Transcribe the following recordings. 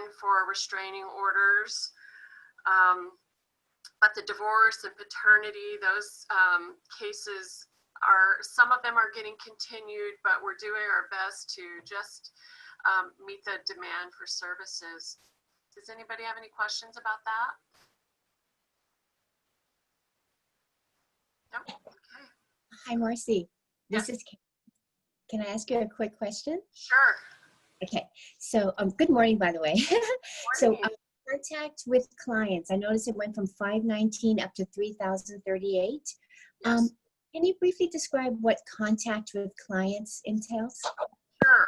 in for restraining orders. But the divorce and paternity, those cases some of them are getting continued, but we're doing our best to just meet the demand for services. Does anybody have any questions about that? No? Okay. Hi, Marci. This is Karen. Can I ask you a quick question? Sure. Okay. So, good morning, by the way. So, contact with clients. I noticed it went from 519 up to 3,038. Yes. Can you briefly describe what contact with clients entails? Sure.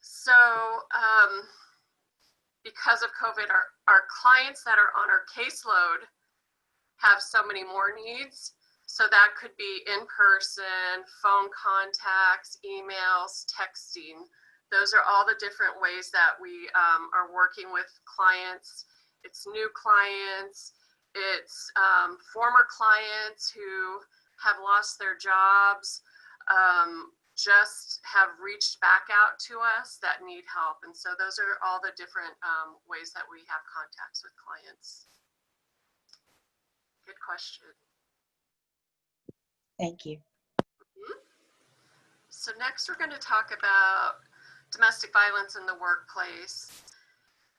So, because of COVID, our clients that are on our caseload have so many more needs. So that could be in-person, phone contacts, emails, texting. Those are all the different ways that we are working with clients. It's new clients, it's former clients who have lost their jobs, just have reached back out to us that need help. And so those are all the different ways that we have contacts with clients. Good question. Thank you. So next we're going to talk about domestic violence in the workplace.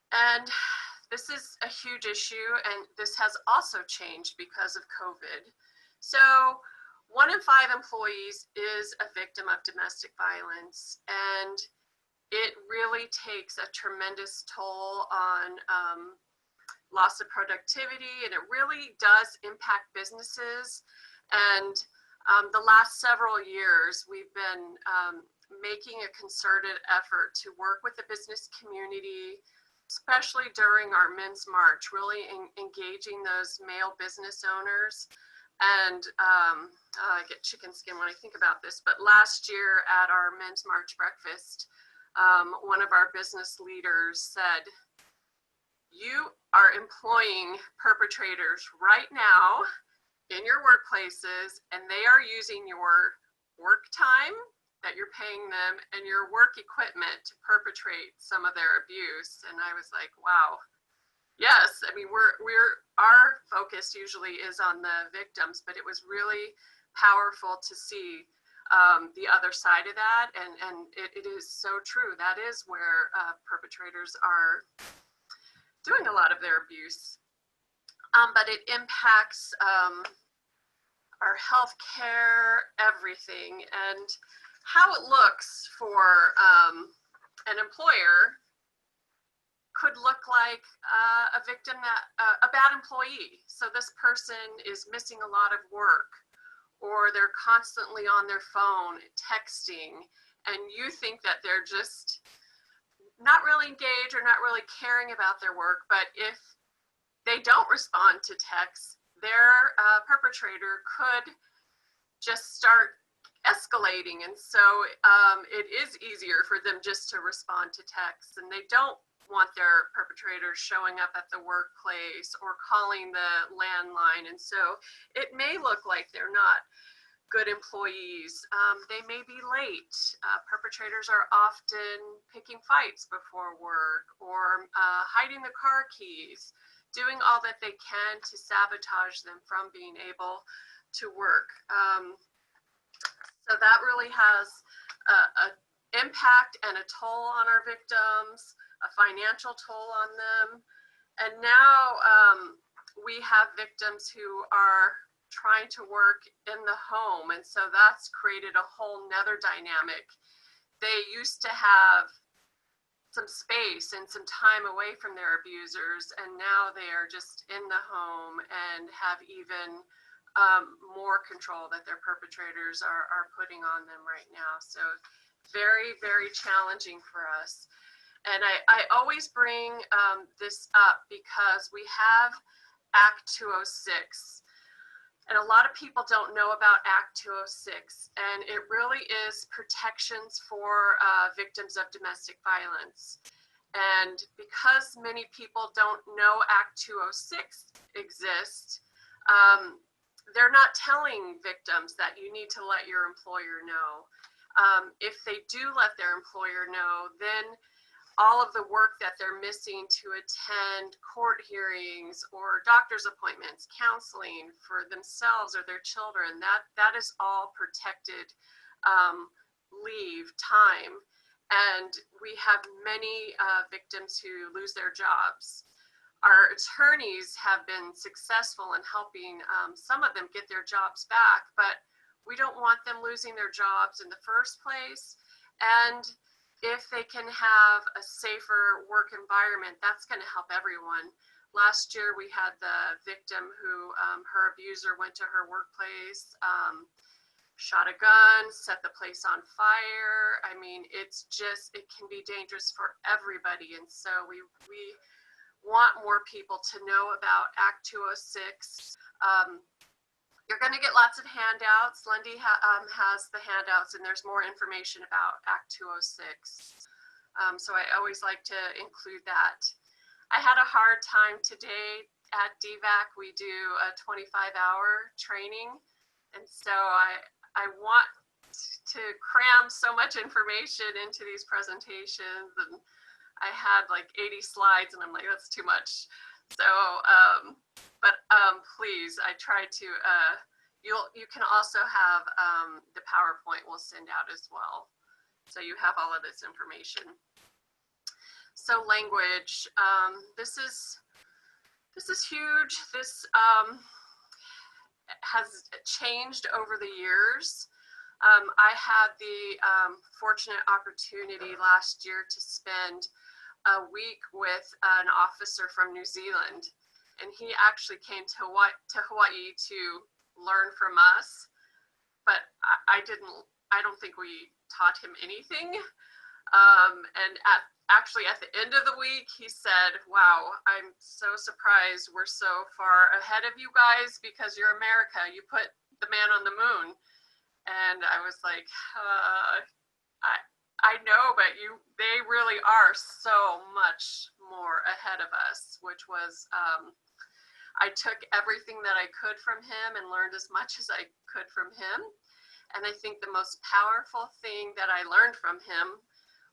And this is a huge issue, and this has also changed because of COVID. So 1 in 5 employees is a victim of domestic violence, and it really takes a tremendous toll on loss of productivity, and it really does impact businesses. And the last several years, we've been making a concerted effort to work with the business community, especially during our Men's March, really engaging those male business owners. And I get chicken skin when I think about this, but last year at our Men's March breakfast, one of our business leaders said, "You are employing perpetrators right now in your workplaces, and they are using your work time that you're paying them and your work equipment to perpetrate some of their abuse." And I was like, wow. Yes, I mean, our focus usually is on the victims, but it was really powerful to see the other side of that. And it is so true. That is where perpetrators are doing a lot of their abuse. But it impacts our health care, everything, and how it looks for an employer could look like a victim a bad employee. So this person is missing a lot of work, or they're constantly on their phone texting, and you think that they're just not really engaged or not really caring about their work, but if they don't respond to texts, their perpetrator could just start escalating. And so it is easier for them just to respond to texts, and they don't want their perpetrators showing up at the workplace or calling the landline. And so it may look like they're not good employees. They may be late. Perpetrators are often picking fights before work, or hiding the car keys, doing all that they can to sabotage them from being able to work. So that really has an impact and a toll on our victims, a financial toll on them. And now we have victims who are trying to work in the home. And so that's created a whole nother dynamic. They used to have some space and some time away from their abusers, and now they are just in the home and have even more control that their perpetrators are putting on them right now. So very, very challenging for us. And I always bring this up because we have Act 206. And a lot of people don't know about Act 206. And it really is protections for victims of domestic violence. And because many people don't know Act 206 exists, they're not telling victims that you need to let your employer know. If they do let their employer know, then all of the work that they're missing to attend court hearings or doctor's appointments, counseling for themselves or their children, that is all protected leave time. And we have many victims who lose their jobs. Our attorneys have been successful in helping some of them get their jobs back, but we don't want them losing their jobs in the first place. And if they can have a safer work environment, that's going to help everyone. Last year, we had the victim who her abuser went to her workplace, shot a gun, set the place on fire. I mean, it can be dangerous for everybody. And so we want more people to know about Act 206. You're going to get lots of handouts. Lindy has the handouts, and there's more information about Act 206. So I always like to include that. I had a hard time today at DVAC. We do a 25-hour training, and so I want to cram so much information into these presentations, and I had like 80 slides, and I'm like, that's too much. So, please, I tried to, you can also have the PowerPoint we'll send out as well. So you have all of this information. So language, this is huge. This has changed over the years. I had the fortunate opportunity last year to spend a week with an officer from New Zealand, and he actually came to Hawaii to learn from us, but I don't think we taught him anything. And actually at the end of the week, he said, wow, I'm so surprised we're so far ahead of you guys because you're America. You put the man on the moon. And I was like, I know, but they really are so much more ahead of us, which was, I took everything that I could from him and learned as much as I could from him. And I think the most powerful thing that I learned from him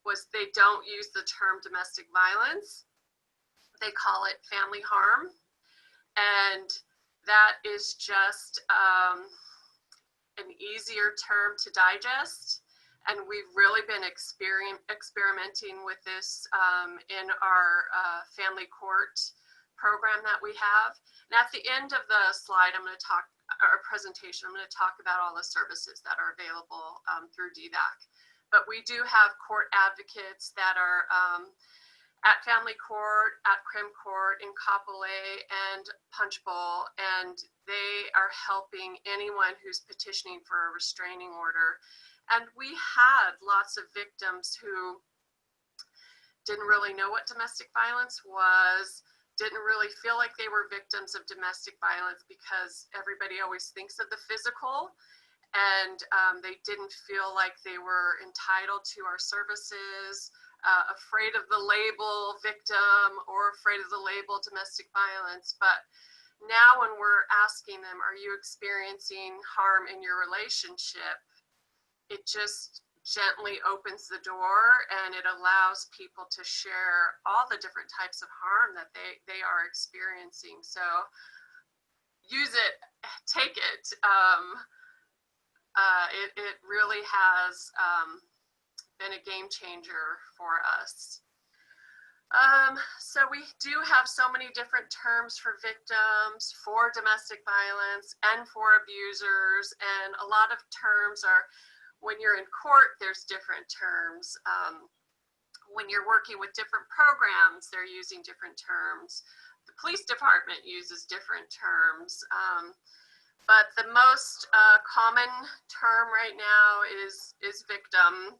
was they don't use the term domestic violence. They call it family harm. And that is just an easier term to digest. And we've really been experimenting with this in our family court program that we have. And at the end of the slide, I'm going to talk, our presentation, I'm going to talk about all the services that are available through DVAC. But we do have court advocates that are at family court, at crim court, in Kapolei, and Punchbowl, and they are helping anyone who's petitioning for a restraining order. And we had lots of victims who didn't really know what domestic violence was, didn't really feel like they were victims of domestic violence because everybody always thinks of the physical, and they didn't feel like they were entitled to our services, afraid of the label victim or afraid of the label domestic violence. But now when we're asking them, are you experiencing harm in your relationship? It just gently opens the door and it allows people to share all the different types of harm that they are experiencing. So use it, take it. It really has been a game changer for us. So we do have so many different terms for victims, for domestic violence, and for abusers. And a lot of terms are, when you're in court, there's different terms. When you're working with different programs, they're using different terms. The police department uses different terms. But the most common term right now is victim,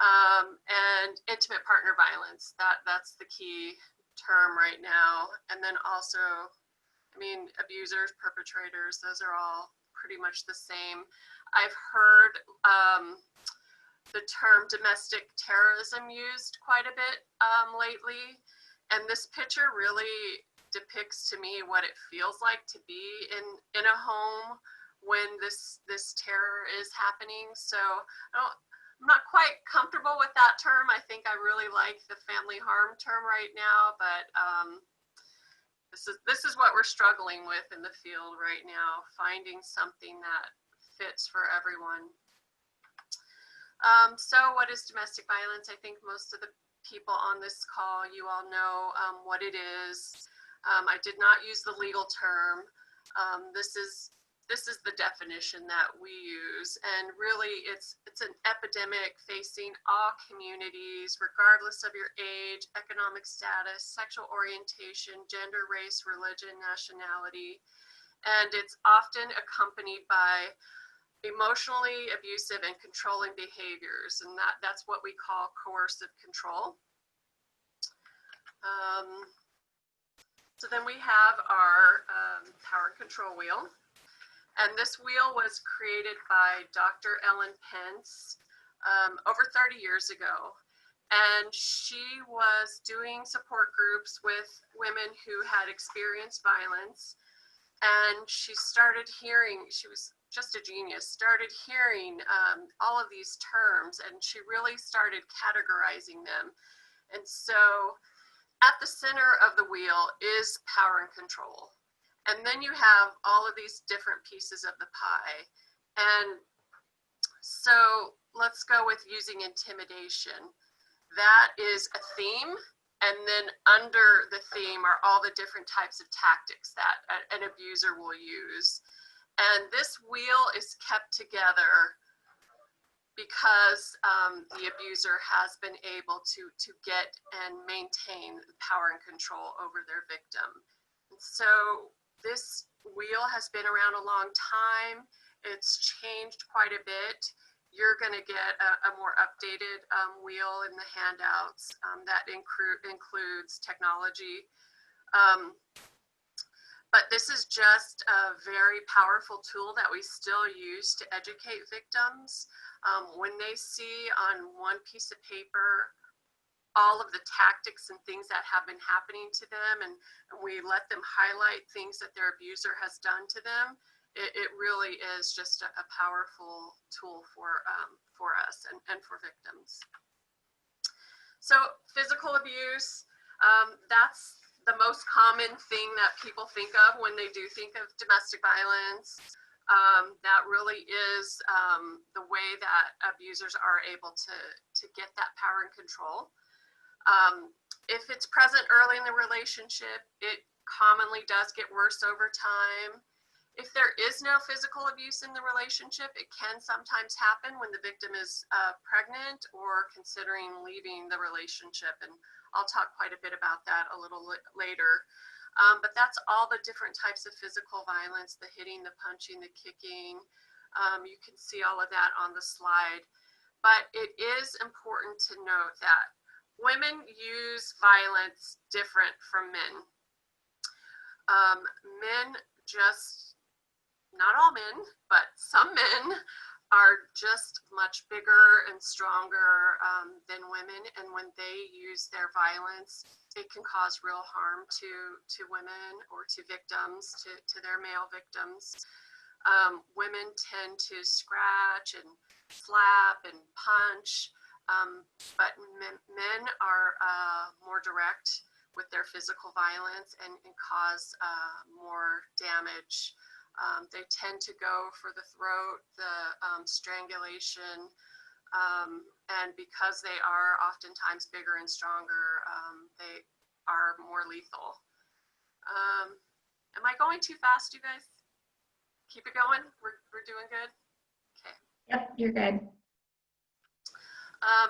and intimate partner violence. That's the key term right now. And then also, I mean, abusers, perpetrators, those are all pretty much the same. I've heard the term domestic terrorism used quite a bit lately. And this picture really depicts to me what it feels like to be in a home when this terror is happening. So I'm I'm not quite comfortable with that term. I think I really like the family harm term right now, but this is what we're struggling with in the field right now, finding something that fits for everyone. So what is domestic violence? I think most of the people on this call, you all know what it is. I did not use the legal term. This is the definition that we use, and really it's an epidemic facing all communities, regardless of your age, economic status, sexual orientation, gender, race, religion, nationality, and it's often accompanied by emotionally abusive and controlling behaviors, and that's what we call coercive control. So then we have our power and control wheel. And this wheel was created by Dr. Ellen Pence over 30 years ago. And she was doing support groups with women who had experienced violence. And she started hearing, she was just a genius, started hearing all of these terms, and she really started categorizing them. And so at the center of the wheel is power and control. And then you have all of these different pieces of the pie. And so let's go with using intimidation. That is a theme. And then under the theme are all the different types of tactics that an abuser will use. And this wheel is kept together because the abuser has been able to get and maintain power and control over their victim. And so this wheel has been around a long time. It's changed quite a bit. You're going to get a more updated wheel in the handouts that includes technology. But this is just a very powerful tool that we still use to educate victims. When they see on one piece of paper all of the tactics and things that have been happening to them, and we let them highlight things that their abuser has done to them, it really is just a powerful tool for us and for victims. So physical abuse, that's the most common thing that people think of when they do think of domestic violence. That really is the way that abusers are able to get that power and control. If it's present early in the relationship, it commonly does get worse over time. If there is no physical abuse in the relationship, it can sometimes happen when the victim is pregnant or considering leaving the relationship. And I'll talk quite a bit about that a little later. But that's all the different types of physical violence, the hitting, the punching, the kicking. You can see all of that on the slide. But it is important to note that women use violence different from men. Men just, not all men, but some men are just much bigger and stronger than women, and when they use their violence, it can cause real harm to women or to victims, to their male victims. Women tend to scratch and slap and punch, but men are more direct with their physical violence and cause more damage. They tend to go for the throat, the strangulation, and because they are oftentimes bigger and stronger, they are more lethal. Am I going too fast, you guys? Keep it going? We're doing good? Okay. Yep, you're good.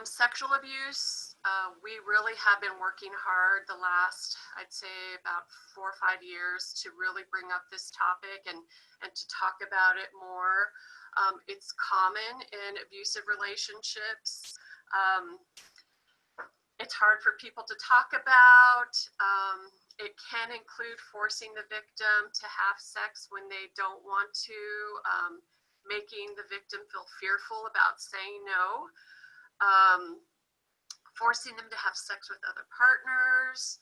Sexual abuse, we really have been working hard the last, I'd say about 4 or 5 years to really bring up this topic and to talk about it more. It's common in abusive relationships. It's hard for people to talk about. It can include forcing the victim to have sex when they don't want to, making the victim feel fearful about saying no. Forcing them to have sex with other partners,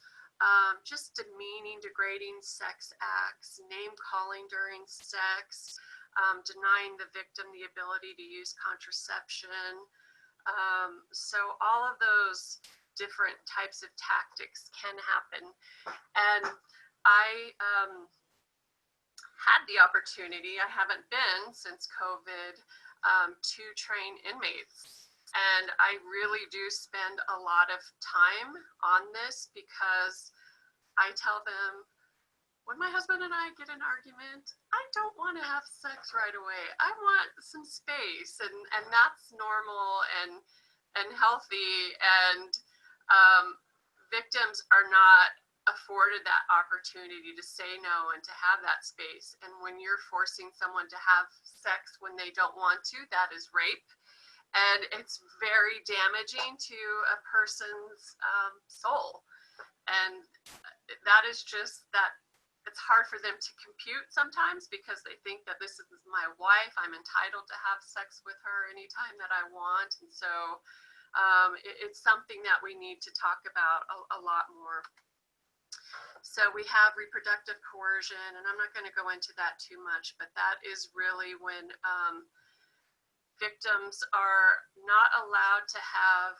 just demeaning, degrading sex acts, name calling during sex, denying the victim the ability to use contraception, So all of those different types of tactics can happen. And I had the opportunity, I haven't been since COVID, to train inmates. And I really do spend a lot of time on this because I tell them, when my husband and I get an argument, I don't want to have sex right away. I want some space, and that's normal and healthy. And victims are not afforded that opportunity to say no and to have that space. And when you're forcing someone to have sex when they don't want to, that is rape. And it's very damaging to a person's soul. And that is just that. It's hard for them to compute sometimes because they think that this is my wife. I'm entitled to have sex with her anytime that I want. And so it's something that we need to talk about a lot more. So we have reproductive coercion, and I'm not going to go into that too much, but that is really when victims are not allowed to have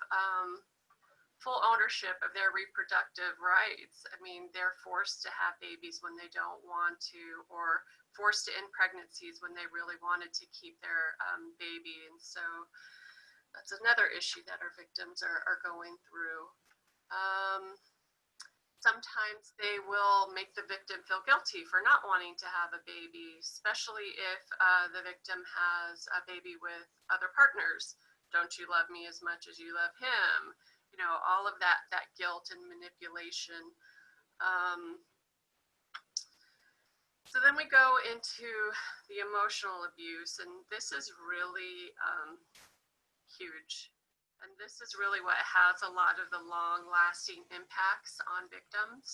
full ownership of their reproductive rights. I mean, they're forced to have babies when they don't want to, or forced to end pregnancies when they really wanted to keep their baby. And so that's another issue that our victims are going through. Sometimes they will make the victim feel guilty for not wanting to have a baby, especially if the victim has a baby with other partners. Don't you love me as much as you love him? You know, all of that guilt and manipulation. So then we go into the emotional abuse, and this is really huge. And this is really what has a lot of the long-lasting impacts on victims.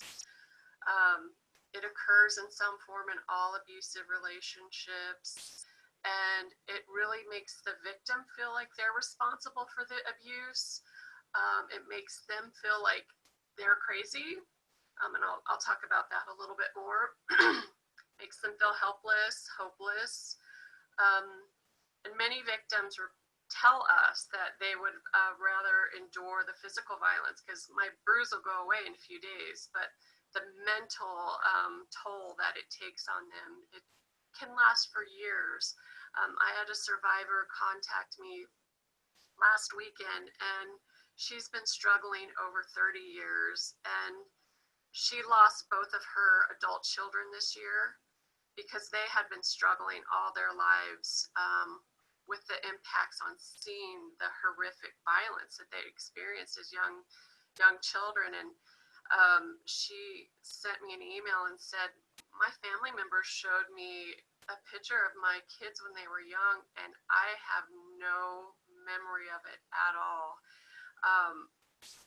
It occurs in some form in all abusive relationships, and it really makes the victim feel like they're responsible for the abuse. It makes them feel like they're crazy, and I'll talk about that a little bit more. Makes them feel helpless, hopeless, and many victims tell us that they would rather endure the physical violence because my bruise will go away in a few days, but the mental toll that it takes on them, it can last for years. I had a survivor contact me last weekend, and she's been struggling over 30 years, and she lost both of her adult children this year because they had been struggling all their lives with the impacts on seeing the horrific violence that they experienced as young children. And she sent me an email and said, my family members showed me a picture of my kids when they were young, and I have no memory of it at all.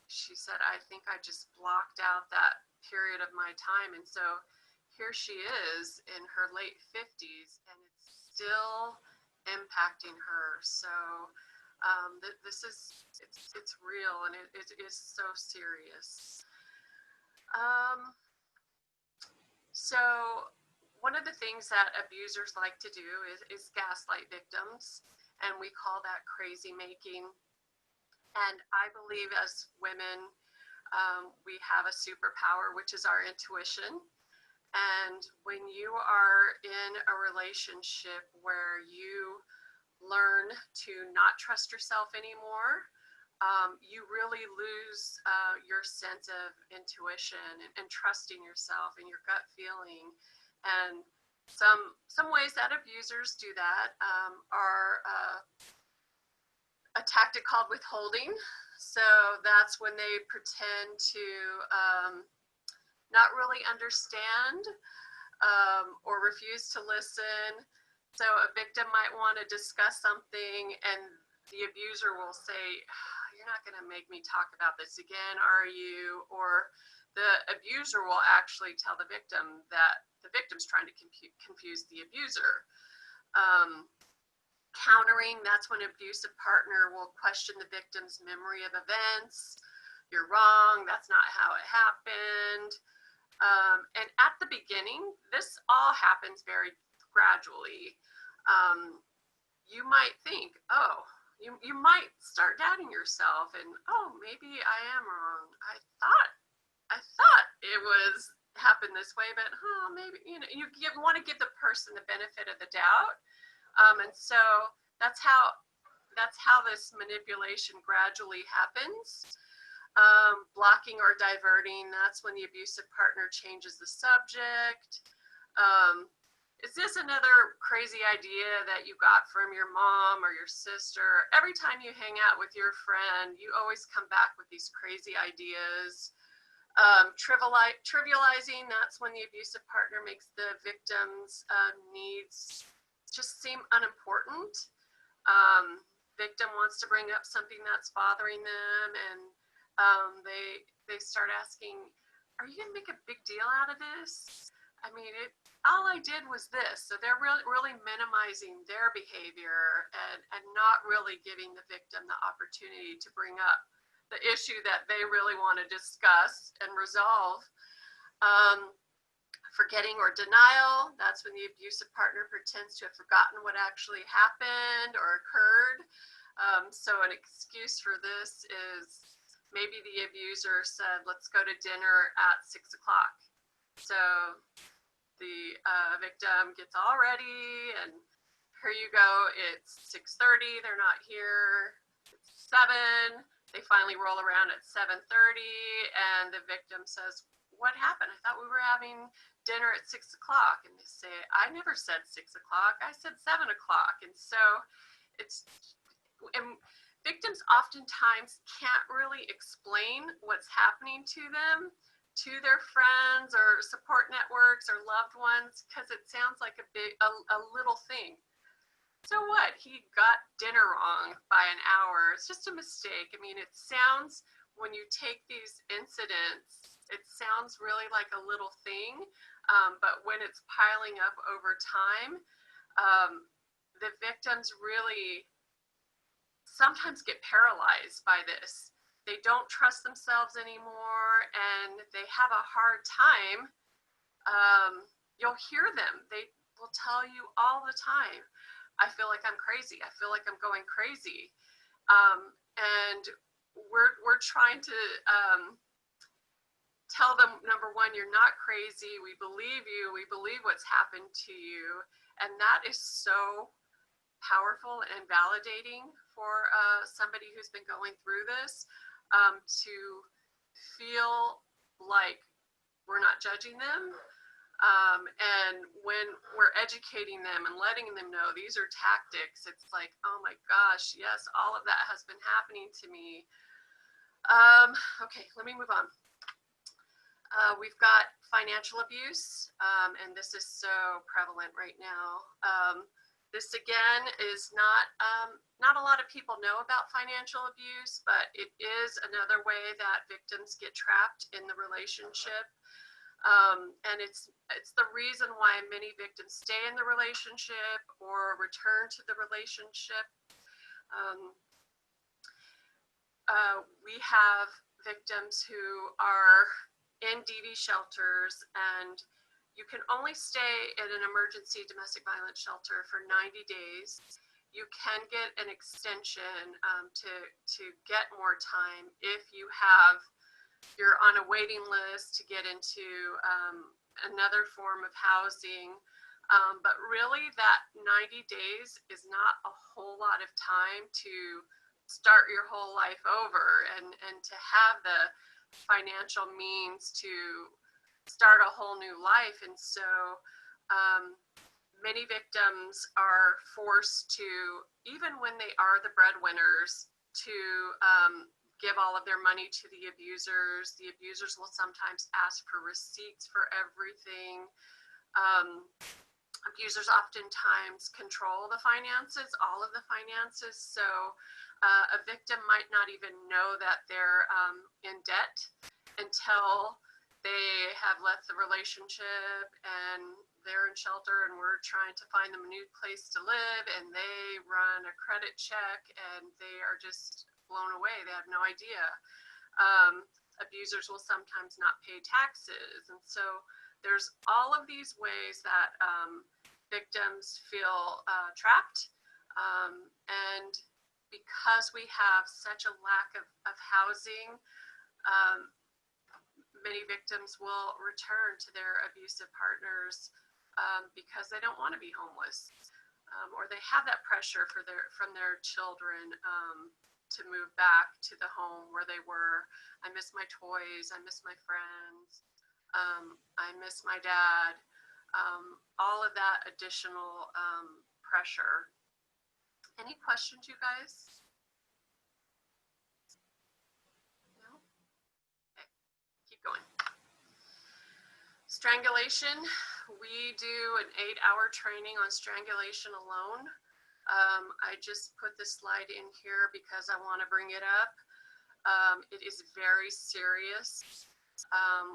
She said, I think I just blocked out that period of my time. And so here she is in her late 50s, and it's still impacting her. So this is, it's real, and it is so serious. So one of the things that abusers like to do is gaslight victims, and we call that crazy making. And I believe as women, we have a superpower, which is our intuition. And when you are in a relationship where you learn to not trust yourself anymore, you really lose your sense of intuition and trusting yourself and your gut feeling. And some ways that abusers do that are a tactic called withholding. So that's when they pretend to not really understand or refuse to listen. So a victim might want to discuss something, and the abuser will say, you're not going to make me talk about this again, are you? Or the abuser will actually tell the victim that the victim's trying to confuse the abuser. Countering, that's when an abusive partner will question the victim's memory of events. You're wrong, that's not how it happened. And at the beginning, this all happens very gradually. You might think, oh, you might start doubting yourself and, oh, maybe I am wrong. I thought it was happened this way, but maybe, you know, you want to give the person the benefit of the doubt. And so that's how this manipulation gradually happens. Blocking or diverting, that's when the abusive partner changes the subject. Is this another crazy idea that you got from your mom or your sister? Every time you hang out with your friend, you always come back with these crazy ideas. Trivializing, that's when the abusive partner makes the victim's needs just seem unimportant. Victim wants to bring up something that's bothering them, and they start asking, are you going to make a big deal out of this? I mean, all I did was this. So they're really minimizing their behavior and not really giving the victim the opportunity to bring up the issue that they really want to discuss and resolve. Forgetting or denial, that's when the abusive partner pretends to have forgotten what actually happened or occurred. So an excuse for this is maybe the abuser said, let's go to dinner at 6 o'clock. So the victim gets all ready, and here you go, it's 6:30, they're not here, it's 7, they finally roll around at 7:30, and the victim says, what happened? I thought we were having dinner at 6 o'clock. And they say, I never said 6 o'clock, I said 7 o'clock. And so and victims oftentimes can't really explain what's happening to them, to their friends or support networks or loved ones, because it sounds like a little thing. So what? He got dinner wrong by an hour. It's just a mistake. I mean, it sounds, when you take these incidents, it sounds really like a little thing, but when it's piling up over time, the victims really sometimes get paralyzed by this. They don't trust themselves anymore, and they have a hard time. You'll hear them. They will tell you all the time, I feel like I'm crazy. I feel like I'm going crazy. And we're trying to tell them, number one, you're not crazy. We believe you. We believe what's happened to you. And that is so powerful and validating for somebody who's been going through this, to feel like we're not judging them. And when we're educating them and letting them know these are tactics, it's like, oh my gosh, yes, all of that has been happening to me. Okay, let me move on. We've got financial abuse, and this is so prevalent right now. This again is not a lot of people know about financial abuse, but it is another way that victims get trapped in the relationship. And it's the reason why many victims stay in the relationship or return to the relationship. We have victims who are in DV shelters, and you can only stay in an emergency domestic violence shelter for 90 days. You can get an extension to get more time if you're on a waiting list to get into another form of housing. But really that 90 days is not a whole lot of time to start your whole life over and to have the financial means to start a whole new life. And so many victims are forced to, even when they are the breadwinners, to give all of their money to the abusers. The abusers will sometimes ask for receipts for everything. Abusers oftentimes control the finances, all of the finances. So a victim might not even know that they're in debt until they have left the relationship and they're in shelter, and we're trying to find them a new place to live, and they run a credit check and they are just blown away. They have no idea. Abusers will sometimes not pay taxes. And so there's all of these ways that victims feel trapped. And because we have such a lack of housing, many victims will return to their abusive partners because they don't want to be homeless, or they have that pressure from their children to move back to the home where they were. I miss my toys, I miss my friends, I miss my dad, all of that additional pressure. Any questions, you guys? No? Okay, keep going. Strangulation, we do an 8-hour training on strangulation alone. I just put this slide in here because I want to bring it up. It is very serious.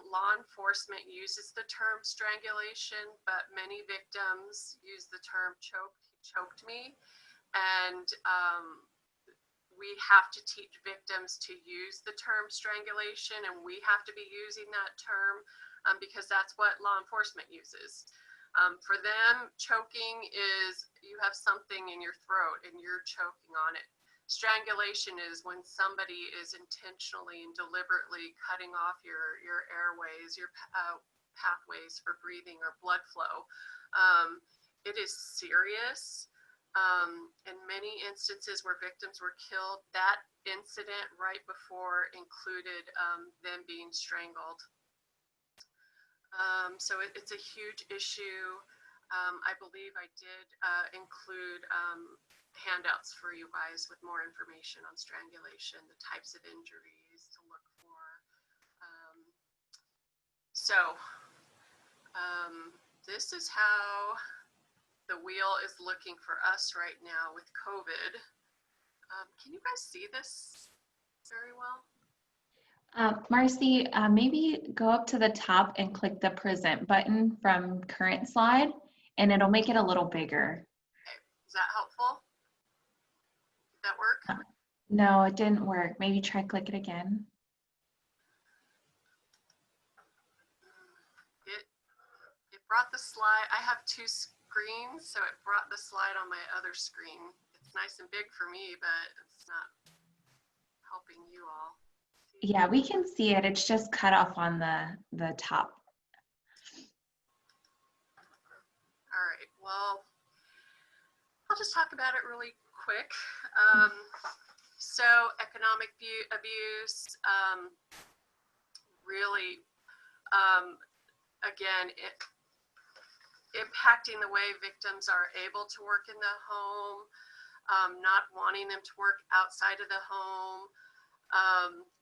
Law enforcement uses the term strangulation, but many victims use the term choked me. And we have to teach victims to use the term strangulation, and we have to be using that term because that's what law enforcement uses. For them, choking is you have something in your throat and you're choking on it. Strangulation is when somebody is intentionally and deliberately cutting off your airways, your pathways for breathing or blood flow. It is serious. In many instances where victims were killed, that incident right before included them being strangled. So it's a huge issue. I believe I did include handouts for you guys with more information on strangulation, the types of injuries to look for. This is how the wheel is looking for us right now with COVID. Can you guys see this very well? Marci, maybe go up to the top and click the present button from current slide, and it'll make it a little bigger. Okay. Is that helpful? Did that work? No, it didn't work. Maybe try click it again. It brought the slide. I have two screens, so it brought the slide on my other screen. It's nice and big for me, but it's not helping you all. Yeah, we can see it. It's just cut off on the top. All right, well, I'll just talk about it really quick. So economic abuse, really, again, impacting the way victims are able to work in the home, not wanting them to work outside of the home,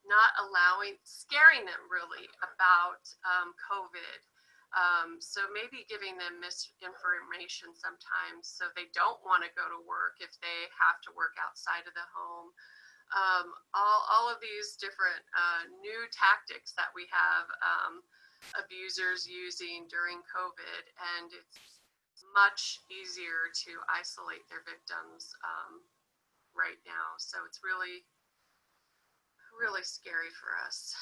not scaring them really about COVID. So maybe giving them misinformation sometimes so they don't want to go to work if they have to work outside of the home. All of these different new tactics that we have abusers using during COVID, and it's much easier to isolate their victims right now. So it's really scary for us.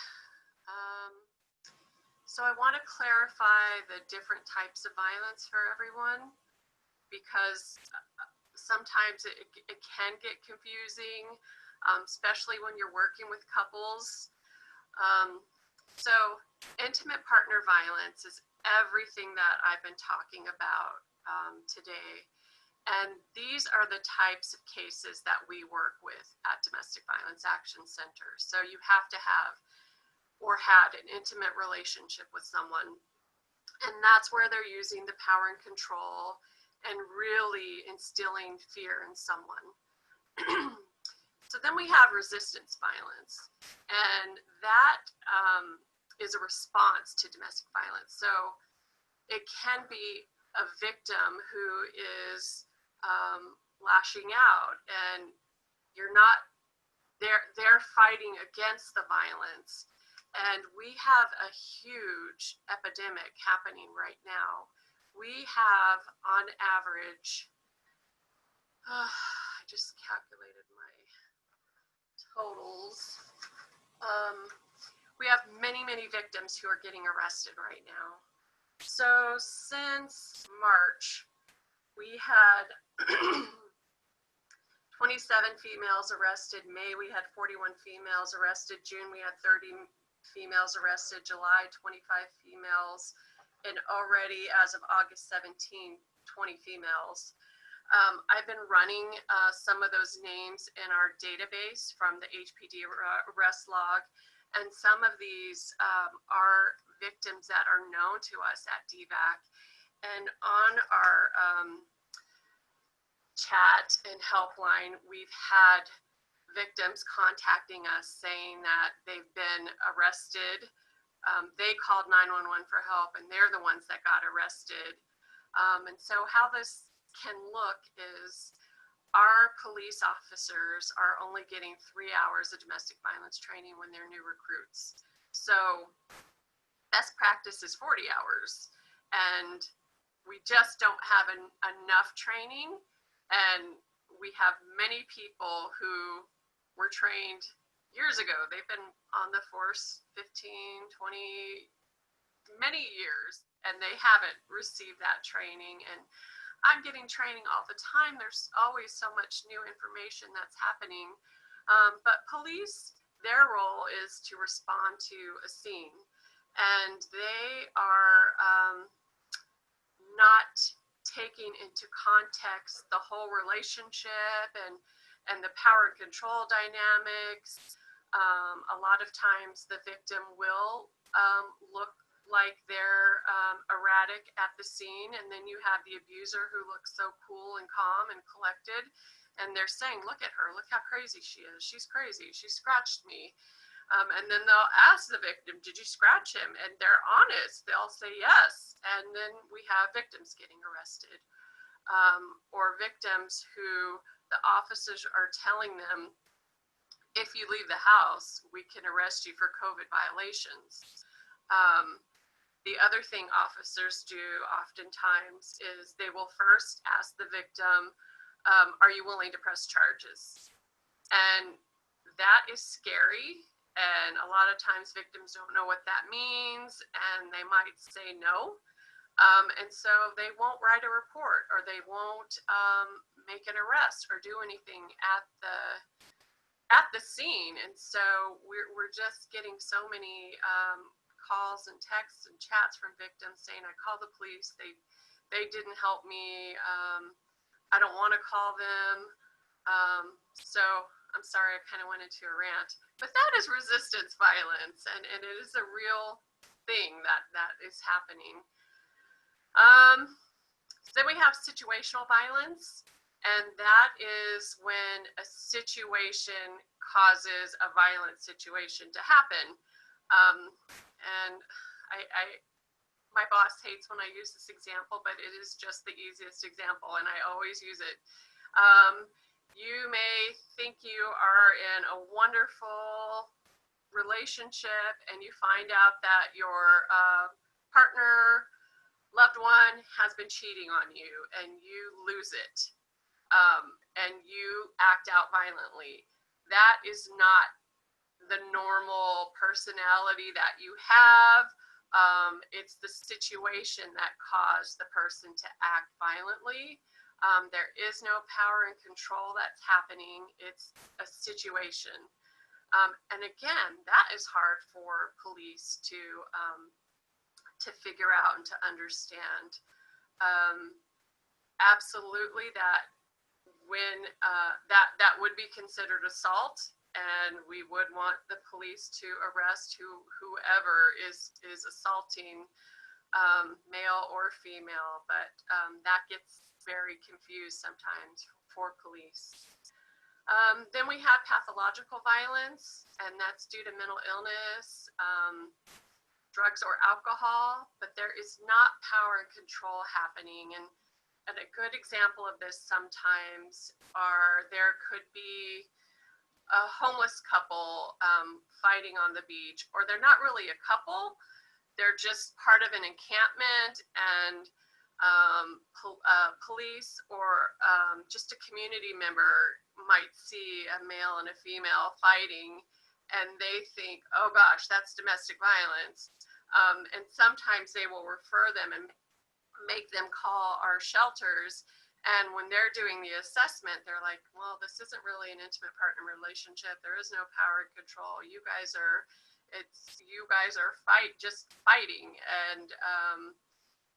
So I want to clarify the different types of violence for everyone, because sometimes it can get confusing, especially when you're working with couples. So intimate partner violence is everything that I've been talking about today. And these are the types of cases that we work with at Domestic Violence Action Center. So you have to have or had an intimate relationship with someone. And that's where they're using the power and control and really instilling fear in someone. So then we have resistance violence. And that is a response to domestic violence. So it can be a victim who is lashing out, and they're fighting against the violence. And we have a huge epidemic happening right now. We have, on average, I just calculated my totals. We have many, many victims who are getting arrested right now. So since March, we had 27 females arrested. May, we had 41 females arrested. June, we had 30 females arrested. July, 25 females. And already, as of August 17, 20 females. I've been running some of those names in our database from the HPD arrest log. And some of these are victims that are known to us at DVAC. And on our chat and helpline, we've had victims contacting us saying that they've been arrested. They called 911 for help, and they're the ones that got arrested. And so how this can look is our police officers are only getting 3 hours of domestic violence training when they're new recruits. So best practice is 40 hours. And we just don't have enough training. And we have many people who were trained years ago. They've been on the force 15, 20, many years, and they haven't received that training. And I'm getting training all the time. There's always so much new information that's happening. But police, their role is to respond to a scene. And they are not taking into context the whole relationship and the power and control dynamics. A lot of times the victim will look like they're erratic at the scene, and then you have the abuser who looks so cool and calm and collected, and they're saying, look at her, look how crazy she is, she's crazy, she scratched me. And then they'll ask the victim, did you scratch him? And they're honest, they'll say yes, and then we have victims getting arrested. Or victims who the officers are telling them, if you leave the house, we can arrest you for COVID violations. The other thing officers do oftentimes is they will first ask the victim, are you willing to press charges? And that is scary. And a lot of times victims don't know what that means, and they might say no. And so they won't write a report, or they won't make an arrest or do anything at the scene. And so we're just getting so many calls and texts and chats from victims saying, I called the police, they didn't help me, I don't want to call them. So I'm sorry, I kind of went into a rant, but that is resistance violence, and it is a real thing that is happening. Then we have situational violence, and that is when a situation causes a violent situation to happen. And my boss hates when I use this example, but it is just the easiest example, and I always use it. You may think you are in a wonderful relationship, and you find out that your partner, loved one, has been cheating on you, and you lose it, and you act out violently. That is not the normal personality that you have. It's the situation that caused the person to act violently. There is no power and control that's happening. It's a situation. And again, that is hard for police to figure out and to understand. Absolutely, that when that would be considered assault, and we would want the police to arrest whoever is assaulting male or female, but that gets very confused sometimes for police. Then we have pathological violence, and that's due to mental illness, drugs or alcohol, but there is not power and control happening. And a good example of this sometimes there could be a homeless couple fighting on the beach, or they're not really a couple, they're just part of an encampment, and police or just a community member might see a male and a female fighting, and they think, oh gosh, that's domestic violence. And sometimes they will refer them and make them call our shelters, And when they're doing the assessment, they're like, well, this isn't really an intimate partner relationship. There is no power and control. You guys are just fighting. And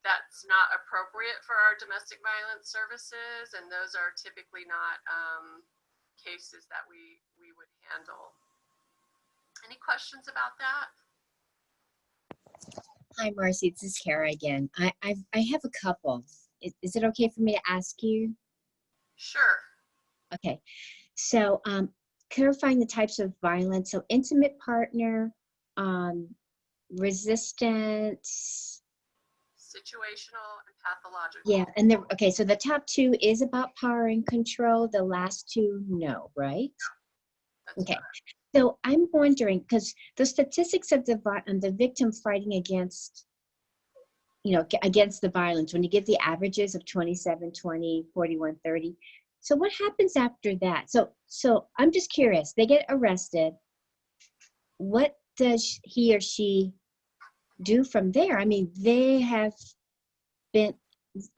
that's not appropriate for our domestic violence services. And those are typically not cases that we would handle. Any questions about that? Hi, Marci. This is Kara again. I have a couple. Is it okay for me to ask you? Sure. Okay. So clarifying the types of violence. So intimate partner, resistance. Situational and pathological. Yeah. And okay. So the top two is about power and control. The last two, no, right? That's okay. correct. So I'm wondering, because the statistics of the victim fighting against, against the violence, when you give the averages of 27, 20, 41, 30. So what happens after that? So I'm just curious, they get arrested. What does he or she do from there? I mean, they have been,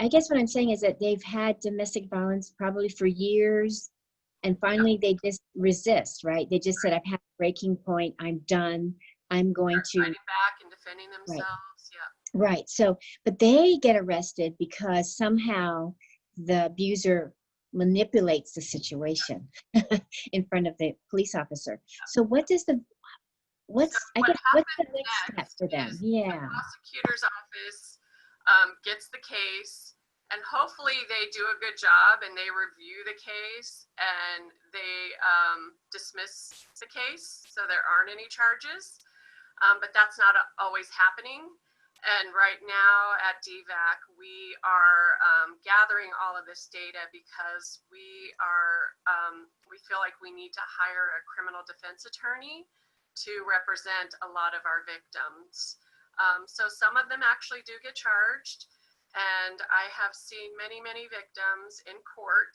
I guess what I'm saying is that they've had domestic violence probably for years. And finally, they just resist, right? They just said, I've had a breaking point. I'm done. I'm going to fighting back and defending themselves. Right. Yeah. Right. So, but they get arrested because somehow the abuser manipulates the situation in front of the police officer. So what does what's the next step for them? Yeah. The prosecutor's office gets the case, and hopefully they do a good job and they review the case and they dismiss the case so there aren't any charges. But that's not always happening. And right now at DVAC, we are gathering all of this data because we feel like we need to hire a criminal defense attorney to represent a lot of our victims. So some of them actually do get charged, and I have seen many, many victims in court.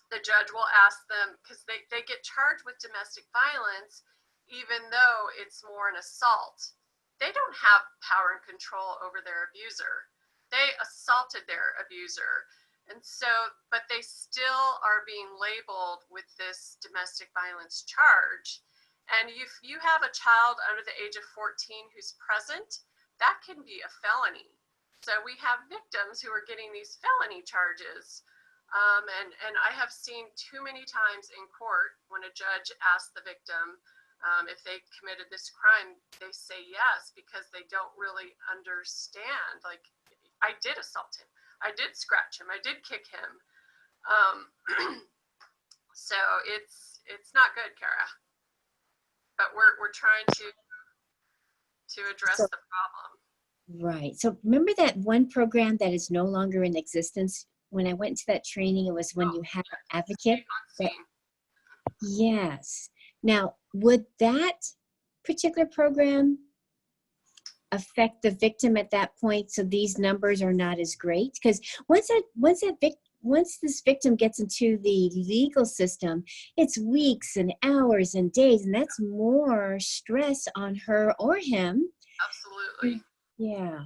The judge will ask them, because they get charged with domestic violence, even though it's more an assault. They don't have power and control over their abuser. They assaulted their abuser. And so, but they still are being labeled with this domestic violence charge. And if you have a child under the age of 14 who's present, that can be a felony. So we have victims who are getting these felony charges. And I have seen too many times in court when a judge asks the victim, if they committed this crime, they say yes, because they don't really understand. Like, I did assault him. I did scratch him. I did kick him. So it's not good, Kara. But we're trying to address the problem. Right. So remember that one program that is no longer in existence? When I went to that training, it was when you had an advocate. Yes. Now, would that particular program affect the victim at that point, so these numbers are not as great? Because once this victim gets into the legal system, it's weeks and hours and days, and that's more stress on her or him. Absolutely. Yeah.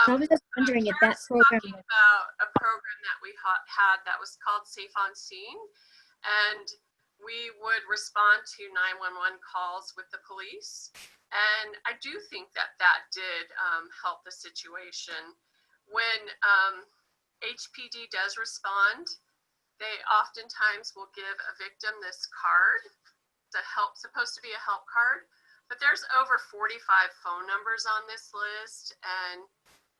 So I was just wondering if that program. Talking about a program that we had that was called Safe on Scene, and we would respond to 911 calls with the police. And I do think that did help the situation. When HPD does respond, they oftentimes will give a victim this card, supposed to be a help card, but there's over 45 phone numbers on this list, and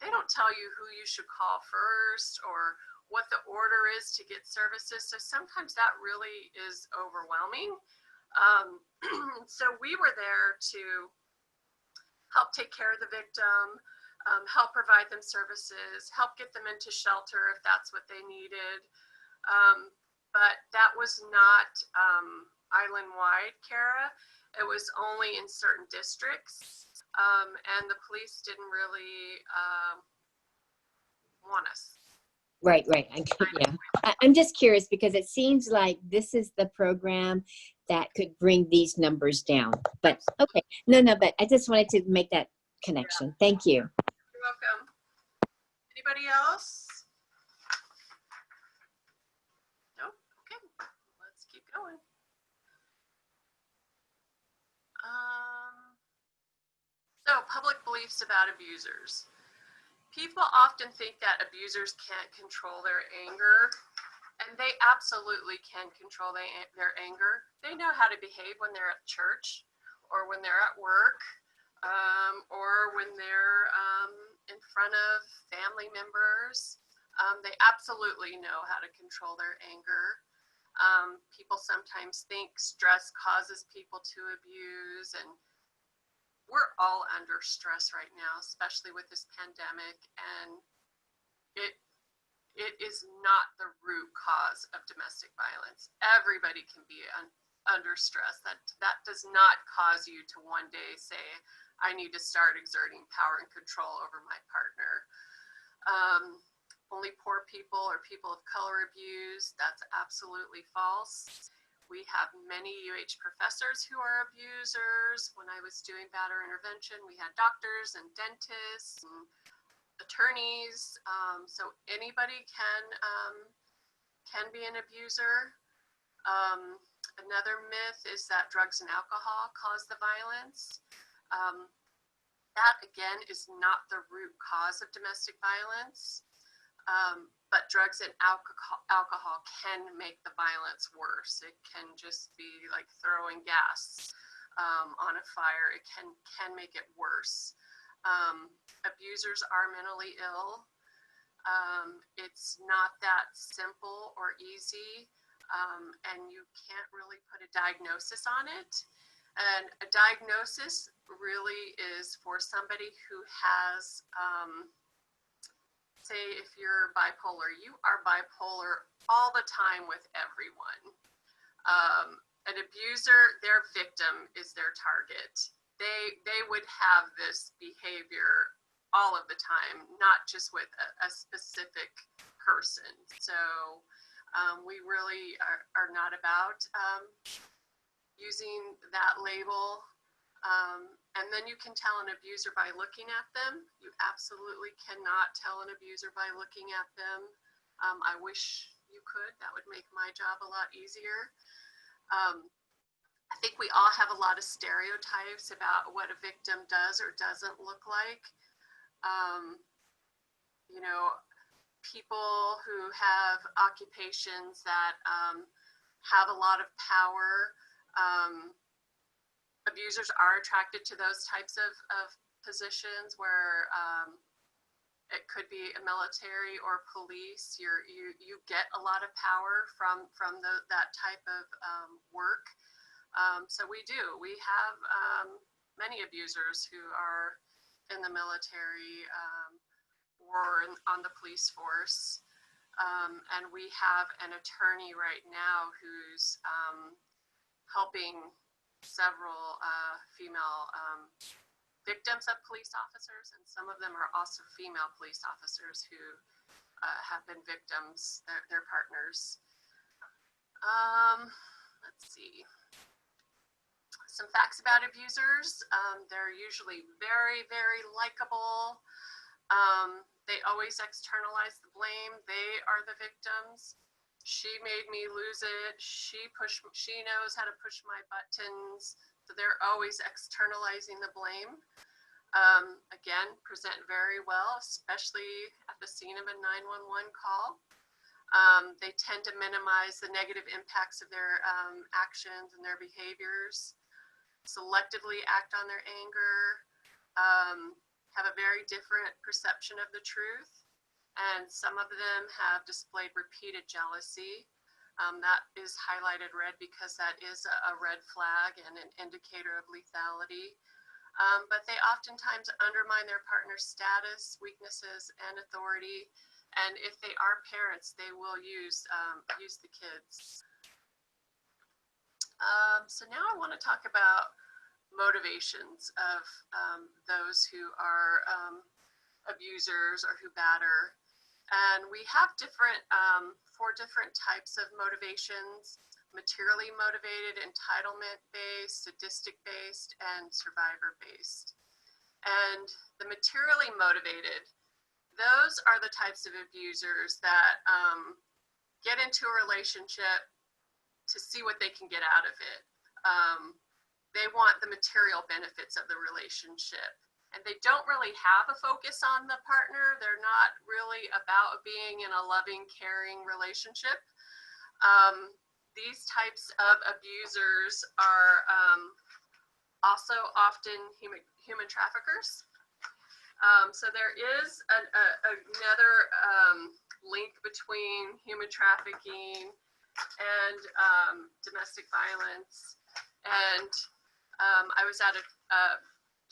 they don't tell you who you should call first or what the order is to get services. So sometimes that really is overwhelming. So we were there to help take care of the victim, help provide them services, help get them into shelter if that's what they needed. But that was not island-wide, Kara. It was only in certain districts, and the police didn't really want us. Right. Yeah. I'm just curious because it seems like this is the program that could bring these numbers down. But okay, no, but I just wanted to make that connection. Thank you. You're welcome. Anybody else? So, public beliefs about abusers. People often think that abusers can't control their anger, and they absolutely can control their anger. They know how to behave when they're at church, or when they're at work, or when they're in front of family members. They absolutely know how to control their anger. People sometimes think stress causes people to abuse, and we're all under stress right now, especially with this pandemic, and it is not the root cause of domestic violence. Everybody can be under stress. That does not cause you to one day say, I need to start exerting power and control over my partner. Only poor people or people of color abuse. That's absolutely false. We have many UH professors who are abusers. When I was doing batter intervention, we had doctors and dentists and attorneys. So anybody can be an abuser. Another myth is that drugs and alcohol cause the violence. That again is not the root cause of domestic violence. But drugs and alcohol can make the violence worse. It can just be like throwing gas on a fire. It can make it worse. Abusers are mentally ill. It's not that simple or easy, and you can't really put a diagnosis on it. And a diagnosis really is for somebody who has say if you're bipolar, you are bipolar all the time with everyone. An abuser, their victim is their target. They would have this behavior all of the time, not just with a specific person. So we really are not about using that label. And then you can tell an abuser by looking at them. You absolutely cannot tell an abuser by looking at them. I wish you could. That would make my job a lot easier. I think we all have a lot of stereotypes about what a victim does or doesn't look like. You know, people who have occupations that have a lot of power, abusers are attracted to those types of positions where it could be a military or police. You get a lot of power from that type of work. So we do. We have many abusers who are in the military or on the police force. And we have an attorney right now who's helping several female victims of police officers, and some of them are also female police officers who have been victims, their partners. Let's see. Some facts about abusers. They're usually very, very likable. They always externalize the blame. They are the victims. She made me lose it. She knows how to push my buttons. So they're always externalizing the blame. Again, present very well, especially at the scene of a 911 call. They tend to minimize the negative impacts of their actions and their behaviors, selectively act on their anger, have a very different perception of the truth. And some of them have displayed repeated jealousy. That is highlighted red because that is a red flag and an indicator of lethality. But they oftentimes undermine their partner's status, weaknesses, and authority. And if they are parents, they will use the kids. So now I want to talk about motivations of those who are abusers or who batter. And we have four different types of motivations: materially motivated, entitlement-based, sadistic-based, and survivor-based. And the materially motivated, those are the types of abusers that get into a relationship to see what they can get out of it. They want the material benefits of the relationship. and they don't really have a focus on the partner. They're not really about being in a loving, caring relationship. These types of abusers are also often human traffickers. So there is another link between human trafficking and domestic violence. And I was at a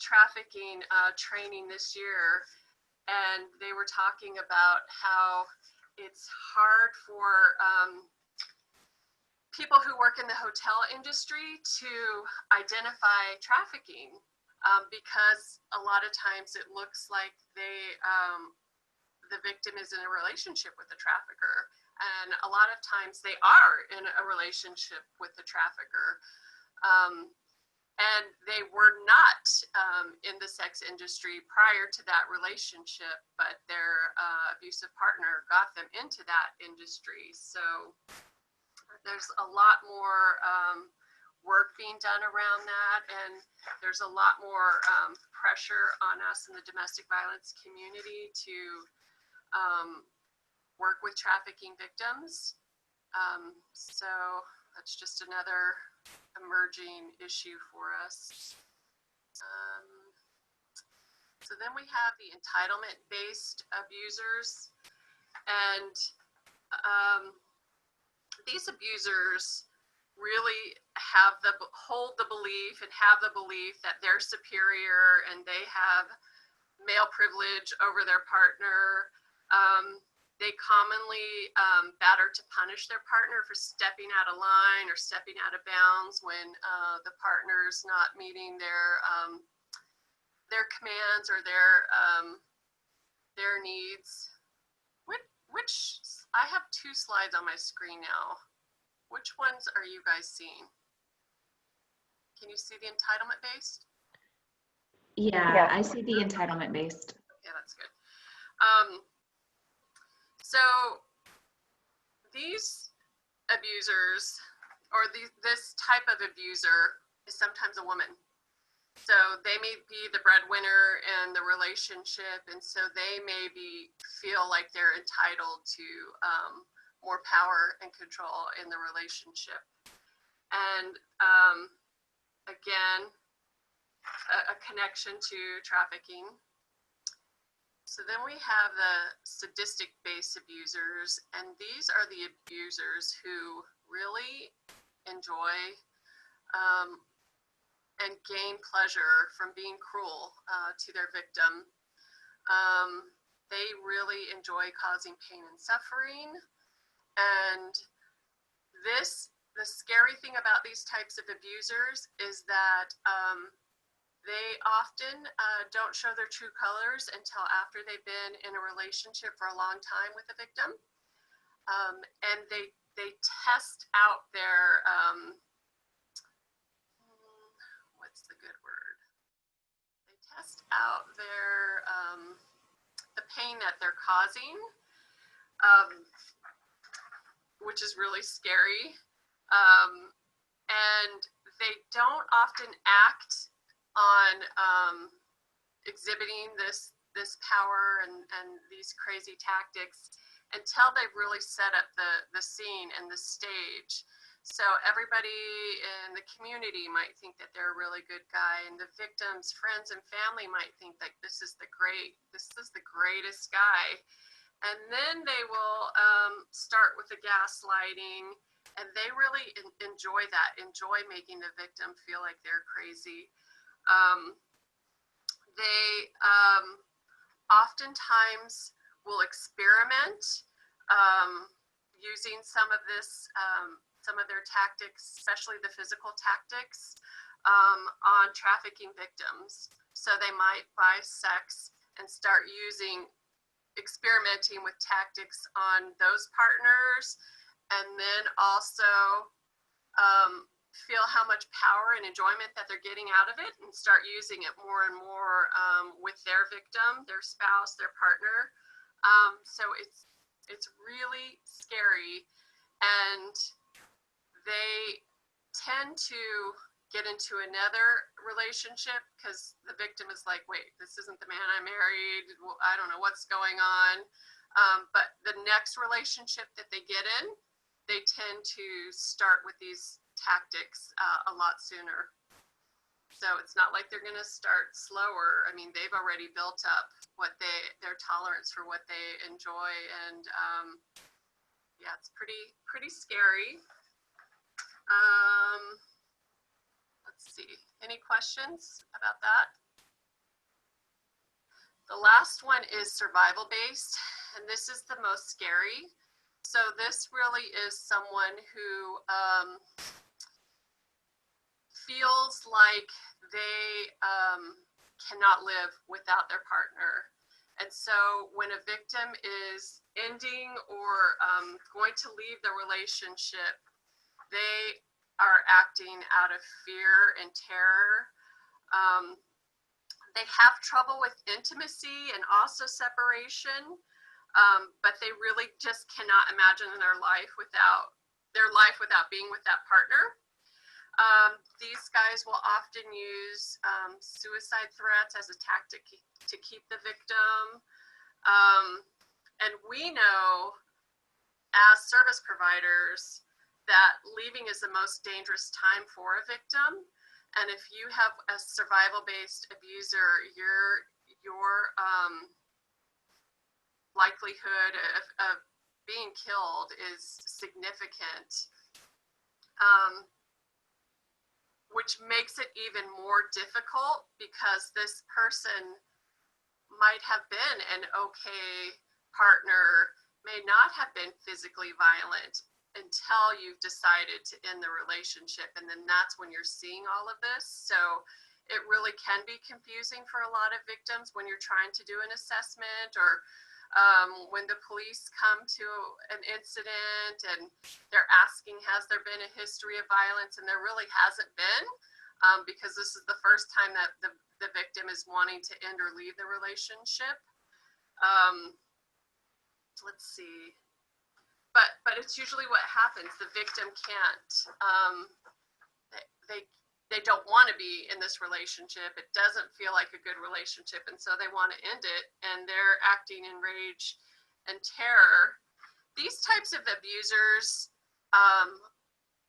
trafficking training this year, and they were talking about how it's hard for people who work in the hotel industry to identify trafficking, because a lot of times it looks like the victim is in a relationship with the trafficker, and a lot of times they are in a relationship with the trafficker, and they were not in the sex industry prior to that relationship, but their abusive partner got them into that industry. So there's a lot more work being done around that, and there's a lot more pressure on us in the domestic violence community to work with trafficking victims. So that's just another emerging issue for us. So then we have the entitlement-based abusers, and these abusers really hold the belief and have the belief that they're superior and they have male privilege over their partner. They commonly batter to punish their partner for stepping out of line or stepping out of bounds when the partner's not meeting their commands or their needs. Which I have two slides on my screen now. Which ones are you guys seeing? Can you see the entitlement based? Yeah, I see the entitlement based. Okay, that's good. So these abusers, or this type of abuser, is sometimes a woman. So they may be the breadwinner in the relationship, and so they feel like they're entitled to more power and control in the relationship. And again, a connection to trafficking. So then we have the sadistic-based abusers, and these are the abusers who really enjoy and gain pleasure from being cruel to their victim. They really enjoy causing pain and suffering. And the scary thing about these types of abusers is that they often don't show their true colors until after they've been in a relationship for a long time with the victim. And they test out their, what's the good word? They test out their, the pain that they're causing, which is really scary. And they don't often act on exhibiting this power and these crazy tactics until they've really set up the scene and the stage. So everybody in the community might think that they're a really good guy, and the victim's friends and family might think that this is the greatest guy. And then they will start with the gaslighting, and they really enjoy that, enjoy making the victim feel like they're crazy. They oftentimes will experiment using some of their tactics, especially the physical tactics, on trafficking victims. So they might buy sex and start experimenting with tactics on those partners, and then also feel how much power and enjoyment that they're getting out of it and start using it more and more with their victim, their spouse, their partner. So it's really scary, and they tend to get into another relationship because the victim is like, wait, this isn't the man I married. Well, I don't know what's going on. But the next relationship that they get in, they tend to start with these tactics a lot sooner. So it's not like they're going to start slower. I mean, they've already built up their tolerance for what they enjoy, and yeah, it's pretty scary. Let's see, any questions about that? The last one is survival based, and this is the most scary. So this really is someone who feels like they cannot live without their partner. And so when a victim is ending or going to leave the relationship, they are acting out of fear and terror. They have trouble with intimacy and also separation, but they really just cannot imagine their life without being with that partner. These guys will often use suicide threats as a tactic to keep the victim. And we know as service providers that leaving is the most dangerous time for a victim. And if you have a survival-based abuser, your likelihood of being killed is significant, which makes it even more difficult because this person might have been an okay partner, may not have been physically violent until you've decided to end the relationship, and then that's when you're seeing all of this. So it really can be confusing for a lot of victims when you're trying to do an assessment, or when the police come to an incident and they're asking, has there been a history of violence? And there really hasn't been, because this is the first time that the victim is wanting to end or leave the relationship. Let's see. But it's usually what happens. The victim can't, they don't want to be in this relationship. It doesn't feel like a good relationship, and so they want to end it, and they're acting in rage and terror. These types of abusers,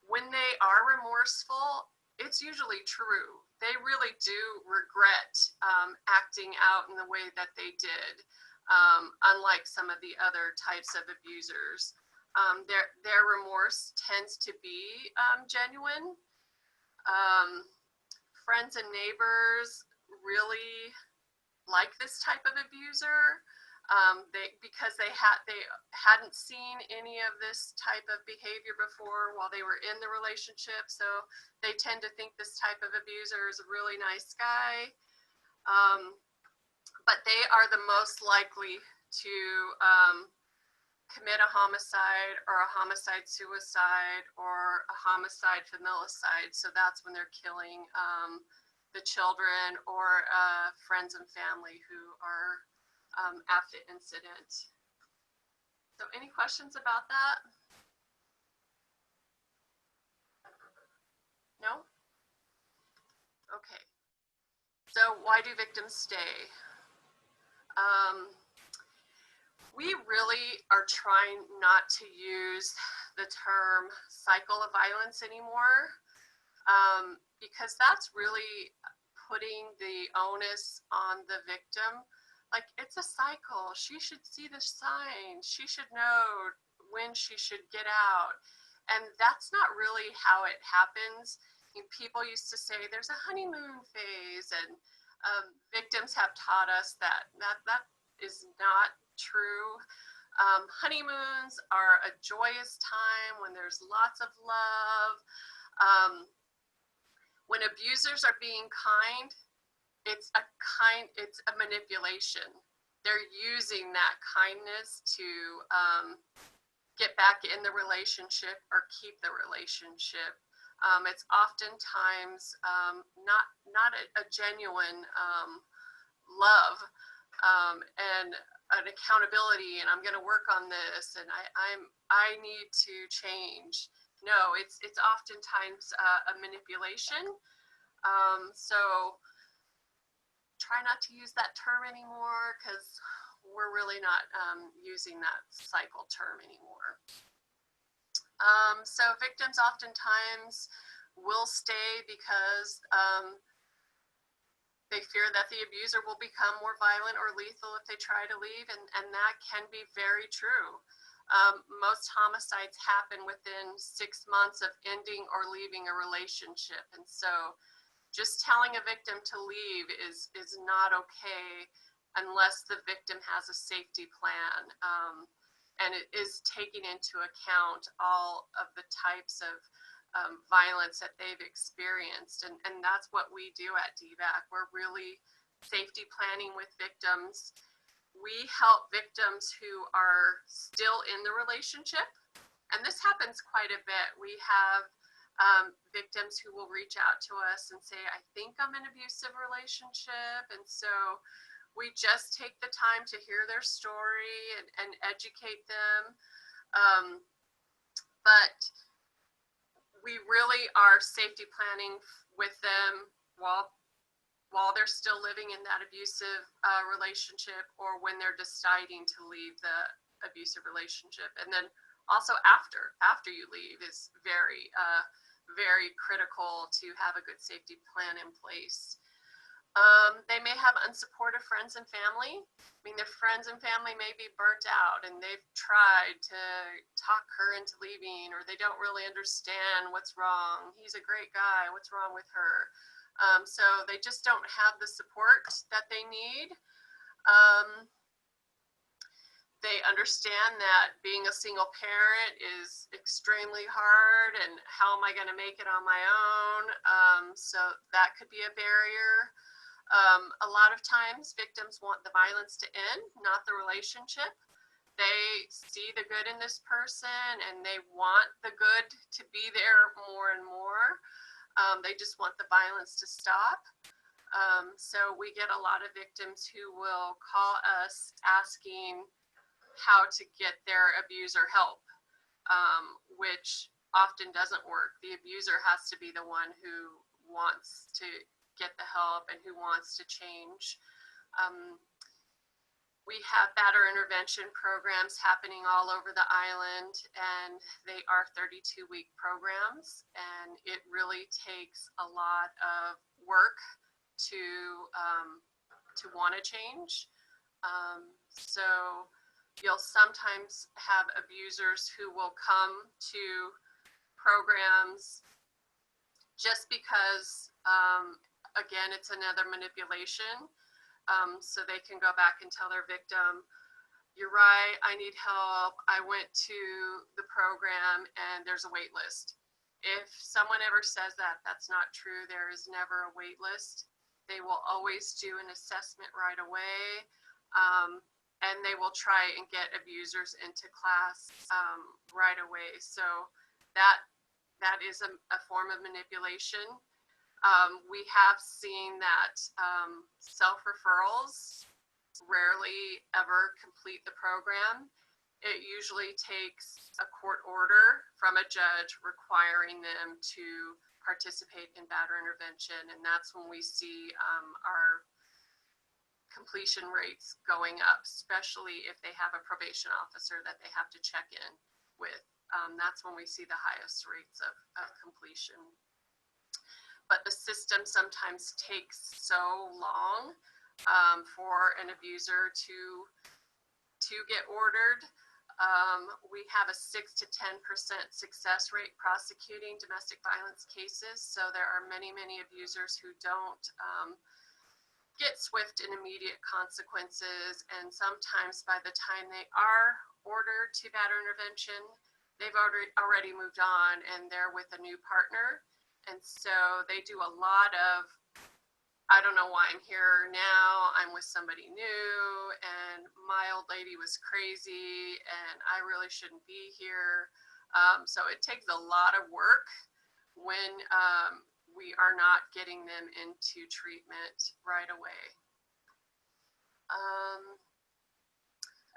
when they are remorseful, it's usually true. They really do regret acting out in the way that they did, unlike some of the other types of abusers. Their remorse tends to be genuine. Friends and neighbors really like this type of abuser, because they hadn't seen any of this type of behavior before while they were in the relationship, so they tend to think this type of abuser is a really nice guy. But they are the most likely to commit a homicide or a homicide suicide or a homicide familicide. So that's when they're killing the children or friends and family who are at the incident. So any questions about that? No? Okay. So why do victims stay? We really are trying not to use the term cycle of violence anymore, because that's really putting the onus on the victim. Like, it's a cycle. She should see the signs. She should know when she should get out. And that's not really how it happens. I mean, people used to say there's a honeymoon phase, and victims have taught us that is not true. Honeymoons are a joyous time when there's lots of love. When abusers are being kind, it's a manipulation. They're using that kindness to get back in the relationship or keep the relationship. It's oftentimes not a genuine love and an accountability, and I'm going to work on this, and I need to change. no, it's oftentimes a manipulation. So try not to use that term anymore, because we're really not using that cycle term anymore. So victims oftentimes will stay because they fear that the abuser will become more violent or lethal if they try to leave, and that can be very true. Most homicides happen within 6 months of ending or leaving a relationship, and so just telling a victim to leave is not okay unless the victim has a safety plan, and it is taking into account all of the types of violence that they've experienced, and that's what we do at DVAC. We're really safety planning with victims. We help victims who are still in the relationship, and this happens quite a bit. We have victims who will reach out to us and say, I think I'm in an abusive relationship, and so we just take the time to hear their story and educate them. But we really are safety planning with them while they're still living in that abusive relationship, or when they're deciding to leave the abusive relationship. And then also after you leave is very, very critical to have a good safety plan in place. They may have unsupportive friends and family. I mean, their friends and family may be burnt out and they've tried to talk her into leaving, or they don't really understand what's wrong. He's a great guy. What's wrong with her? So they just don't have the support that they need. They understand that being a single parent is extremely hard, and how am I going to make it on my own? So that could be a barrier. A lot of times victims want the violence to end, not the relationship. They see the good in this person and they want the good to be there more and more. They just want the violence to stop. So we get a lot of victims who will call us asking how to get their abuser help, which often doesn't work. The abuser has to be the one who wants to get the help and who wants to change. We have batterer intervention programs happening all over the island, and they are 32-week programs, and it really takes a lot of work to want to change. So you'll sometimes have abusers who will come to programs just because, again, it's another manipulation. So they can go back and tell their victim, you're right, I need help. I went to the program and there's a wait list. If someone ever says that, that's not true. There is never a wait list. They will always do an assessment right away. And they will try and get abusers into class right away. So that is a form of manipulation. We have seen that self-referrals rarely ever complete the program. It usually takes a court order from a judge requiring them to participate in batterer intervention, and that's when we see our completion rates going up, especially if they have a probation officer that they have to check in with. That's when we see the highest rates of completion. But the system sometimes takes so long for an abuser to get ordered. We have a 6 to 10% success rate prosecuting domestic violence cases. So there are many, many abusers who don't get swift and immediate consequences, and sometimes by the time they are ordered to batterer intervention, they've already moved on and they're with a new partner. And so they do a lot of, I don't know why I'm here now, I'm with somebody new, and my old lady was crazy and I really shouldn't be here. So it takes a lot of work when we are not getting them into treatment right away.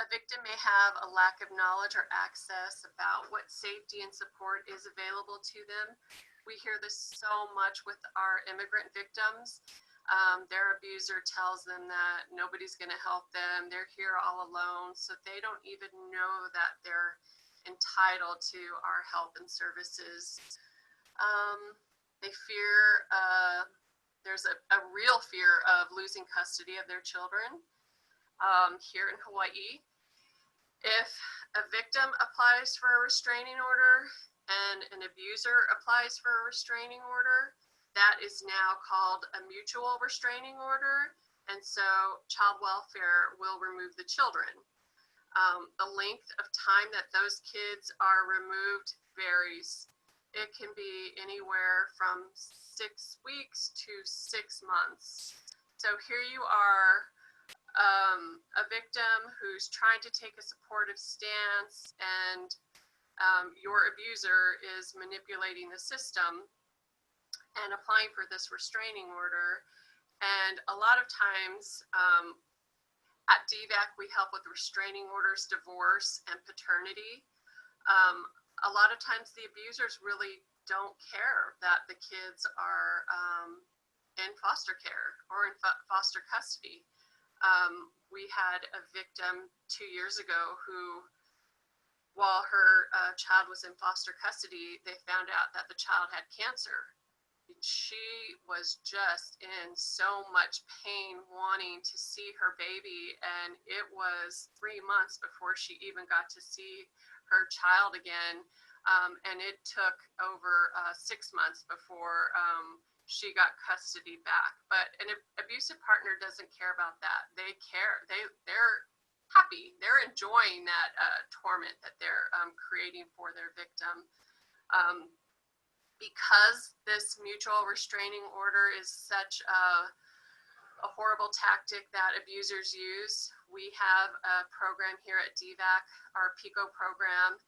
A victim may have a lack of knowledge or access about what safety and support is available to them. We hear this so much with our immigrant victims. Their abuser tells them that nobody's going to help them. They're here all alone, so they don't even know that they're entitled to our help and services. They fear, there's a real fear of losing custody of their children here in Hawaii. If a victim applies for a restraining order and an abuser applies for a restraining order, that is now called a mutual restraining order, and so child welfare will remove the children. The length of time that those kids are removed varies. It can be anywhere from 6 weeks to 6 months. So here you are, a victim who's trying to take a supportive stance, and your abuser is manipulating the system and applying for this restraining order. And a lot of times at DVAC, we help with restraining orders, divorce, and paternity. A lot of times the abusers really don't care that the kids are in foster care or in foster custody. We had a victim 2 years ago who, while her child was in foster custody, they found out that the child had cancer. She was just in so much pain wanting to see her baby, and it was 3 months before she even got to see her child again, and it took over 6 months before she got custody back. But an abusive partner doesn't care about that. They care. They're happy. They're enjoying that torment that they're creating for their victim. Because this mutual restraining order is such a horrible tactic that abusers use, we have a program here at DVAC, our PICO program,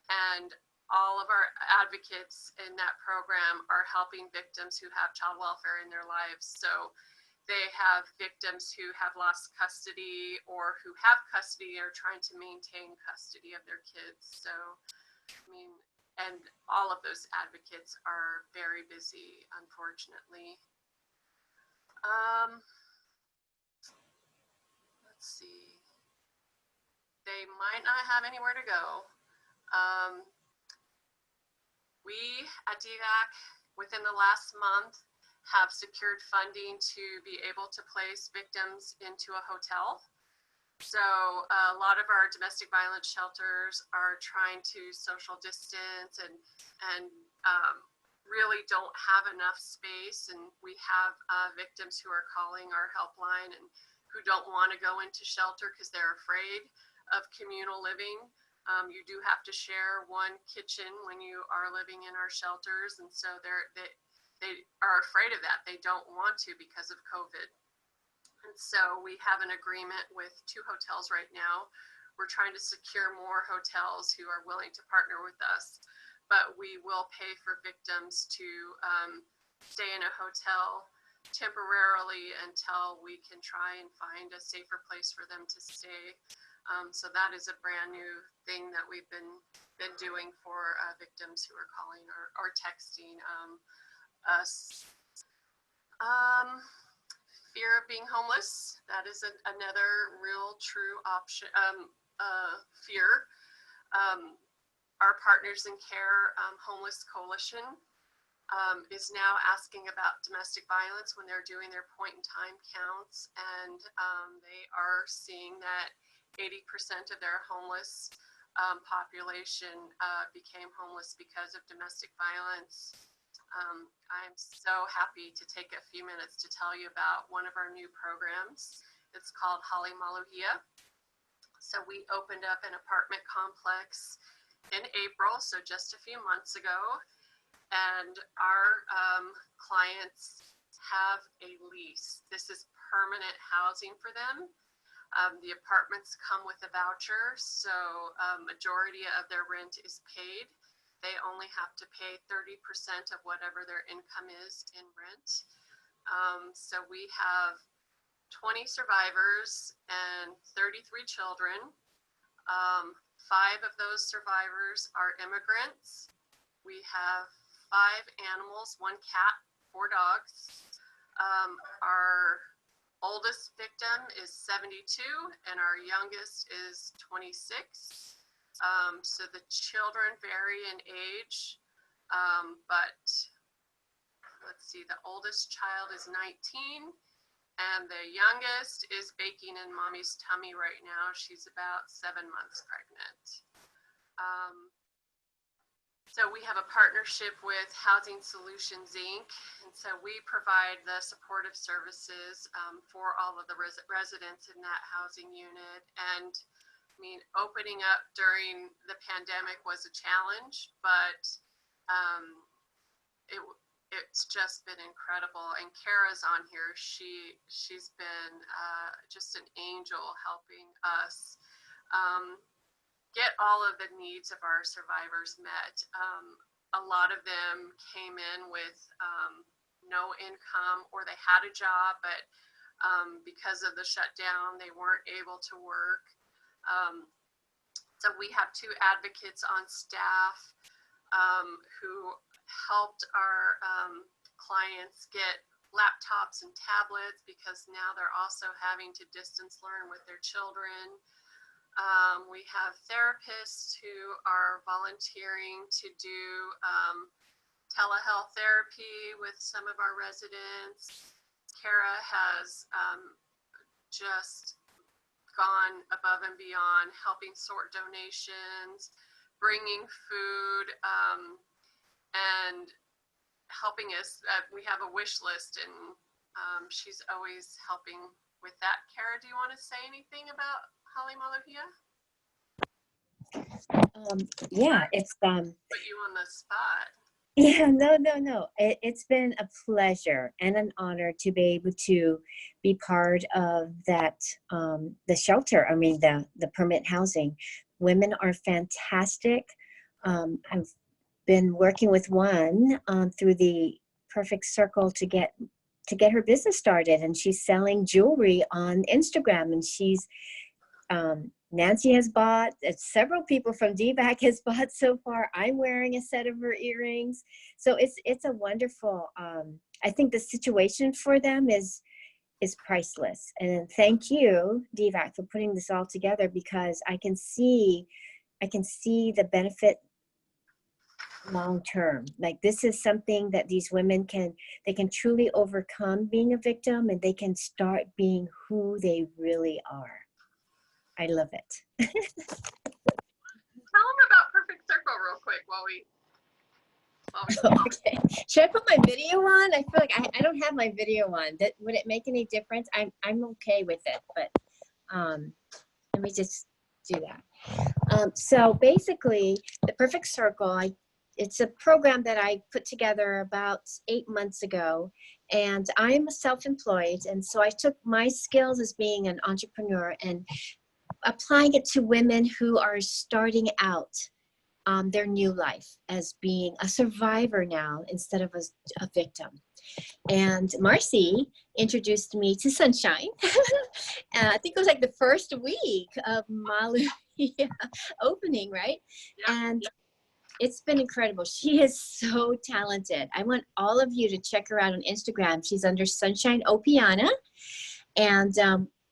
and all of our advocates in that program are helping victims who have child welfare in their lives. So they have victims who have lost custody or who have custody or trying to maintain custody of their kids. So, I mean, and all of those advocates are very busy, unfortunately. Let's see. They might not have anywhere to go. We at DVAC, within the last month, have secured funding to be able to place victims into a hotel. So a lot of our domestic violence shelters are trying to social distance and really don't have enough space. And we have victims who are calling our helpline and who don't want to go into shelter because they're afraid of communal living. You do have to share one kitchen when you are living in our shelters, and so they are afraid of that. They don't want to because of COVID. And so we have an agreement with 2 hotels right now. We're trying to secure more hotels who are willing to partner with us, but we will pay for victims to stay in a hotel temporarily until we can try and find a safer place for them to stay. So that is a brand new thing that we've been doing for victims who are calling or texting us. Fear of being homeless, that is another real true option, fear. Our Partners in Care Homeless Coalition is now asking about domestic violence when they're doing their point-in-time counts, and they are seeing that 80% of their homeless population became homeless because of domestic violence. I'm so happy to take a few minutes to tell you about one of our new programs. It's called Hale Maluhia. So we opened up an apartment complex in April, so just a few months ago, and our clients have a lease. This is permanent housing for them. The apartments come with a voucher, so a majority of their rent is paid. They only have to pay 30% of whatever their income is in rent. So we have 20 survivors and 33 children. 5 of those survivors are immigrants. We have 5 animals, 1 cat, 4 dogs. Our oldest victim is 72 and our youngest is 26. So the children vary in age, but let's see, the oldest child is 19 and the youngest is baking in mommy's tummy right now. She's about 7 months pregnant. So we have a partnership with Housing Solutions, Inc. And so we provide the supportive services for all of the residents in that housing unit. And I mean, opening up during the pandemic was a challenge, but it's just been incredible. And Kara's on here. She's been just an angel helping us get all of the needs of our survivors met. A lot of them came in with no income, or they had a job, but because of the shutdown, they weren't able to work. So we have 2 advocates on staff who helped our clients get laptops and tablets, because now they're also having to distance learn with their children. We have therapists who are volunteering to do telehealth therapy with some of our residents. Kara has just gone above and beyond, helping sort donations, bringing food, and helping us. We have a wish list, and she's always helping with that. Kara, do you want to say anything about Hale Maluhia? Yeah, it's Put you on the spot. yeah, no. It's been a pleasure and an honor to be able to be part of that, the shelter. I mean, the permanent housing. Women are fantastic. I've been working with one through the Perfect Circle to get her business started, and she's selling jewelry on Instagram, and she's Nancy has bought, several people from DVAC has bought so far. I'm wearing a set of her earrings. So it's a wonderful, I think the situation for them is priceless. And thank you, DVAC, for putting this all together, because I can see the benefit long term. Like, this is something that these women can truly overcome being a victim, and they can start being who they really are. I love it. Tell them about Perfect Circle real quick while we Okay. Should I put my video on? I feel like I don't have my video on. Would it make any difference? I'm okay with it, but let me just do that. So basically, the Perfect Circle, it's a program that I put together about 8 months ago, and I'm self-employed, and so I took my skills as being an entrepreneur and applying it to women who are starting out their new life as being a survivor now instead of a victim. And Marci introduced me to Sunshine. I think it was like the first week of Maluhia opening, right? Yeah. And it's been incredible. She is so talented. I want all of you to check her out on Instagram. She's under Sunshine Opiana. And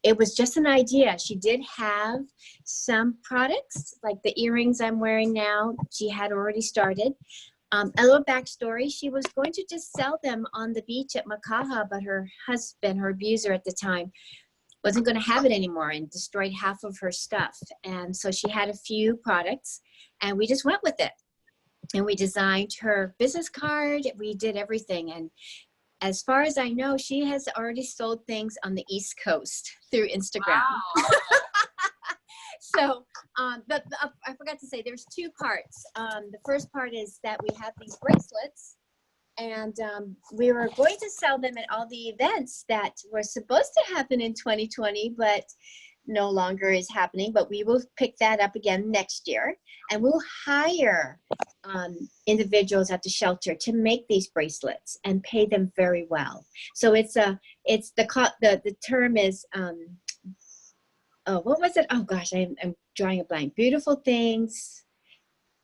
it was just an idea. She did have some products, like the earrings I'm wearing now. She had already started. A little backstory, she was going to just sell them on the beach at Makaha, but her husband, her abuser at the time, wasn't going to have it anymore and destroyed half of her stuff. And so she had a few products, and we just went with it. And we designed her business card. We did everything. And as far as I know, she has already sold things on the East Coast through Instagram. Wow. So, but I forgot to say, there's 2 parts. The first part is that we have these bracelets, and we were going to sell them at all the events that were supposed to happen in 2020, but no longer is happening. But we will pick that up again next year, and we'll hire individuals at the shelter to make these bracelets and pay them very well. So the term is oh, what was it? Oh gosh, I'm drawing a blank. Beautiful things,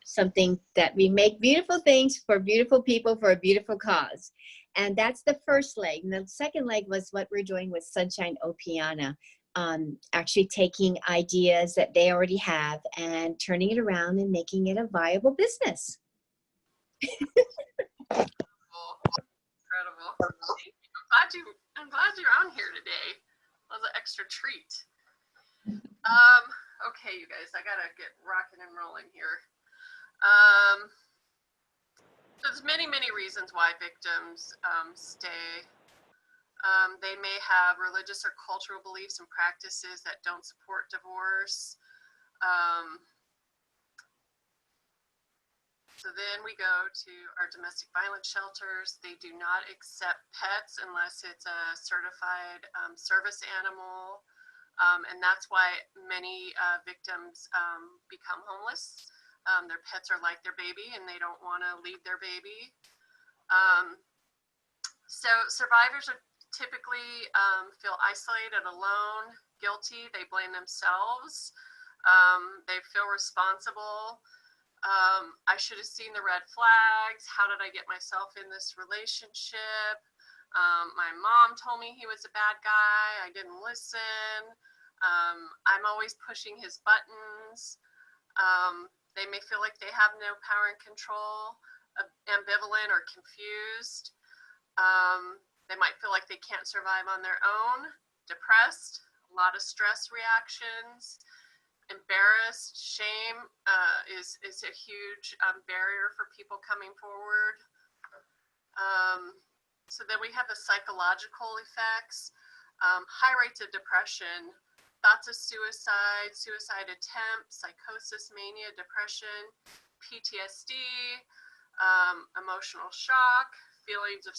something that we make beautiful things for beautiful people for a beautiful cause. And that's the first leg. And the second leg was what we're doing with Sunshine Opiana. Actually taking ideas that they already have and turning it around and making it a viable business. Incredible. I'm glad you're on here today. That was an extra treat. Okay, you guys, I gotta get rocking and rolling here. There's many reasons why victims stay. They may have religious or cultural beliefs and practices that don't support divorce. So then we go to our domestic violence shelters. They do not accept pets unless it's a certified service animal. And that's why many victims become homeless. Their pets are like their baby and they don't want to leave their baby. So survivors are typically feel isolated, alone, guilty. They blame themselves. They feel responsible. I should have seen the red flags. How did I get myself in this relationship? My mom told me he was a bad guy. I didn't listen. I'm always pushing his buttons. They may feel like they have no power and control, ambivalent or confused. They might feel like they can't survive on their own, depressed, a lot of stress reactions. Embarrassed, shame is a huge barrier for people coming forward. So then we have the psychological effects, high rates of depression, thoughts of suicide, suicide attempts, psychosis, mania, depression, PTSD, emotional shock, feelings of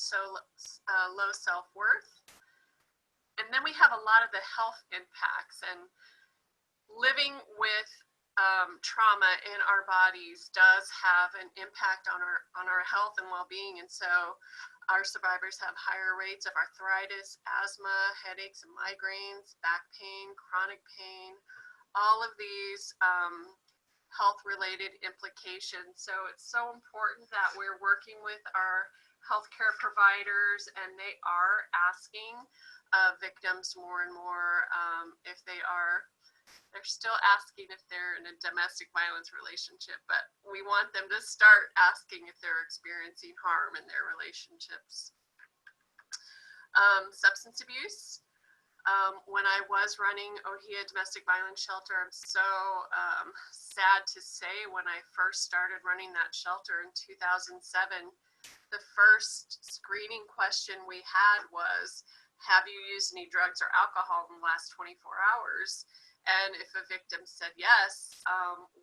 low self-worth. And then we have a lot of the health impacts, and living with trauma in our bodies does have an impact on our health and well-being. And so our survivors have higher rates of arthritis, asthma, headaches and migraines, back pain, chronic pain, all of these health-related implications. So it's so important that we're working with our healthcare providers, and they are asking victims more and more if they're still asking if they're in a domestic violence relationship, but we want them to start asking if they're experiencing harm in their relationships. Substance abuse. When I was running Ohia Domestic Violence Shelter, I'm so sad to say when I first started running that shelter in 2007, the first screening question we had was, have you used any drugs or alcohol in the last 24 hours? And if a victim said yes,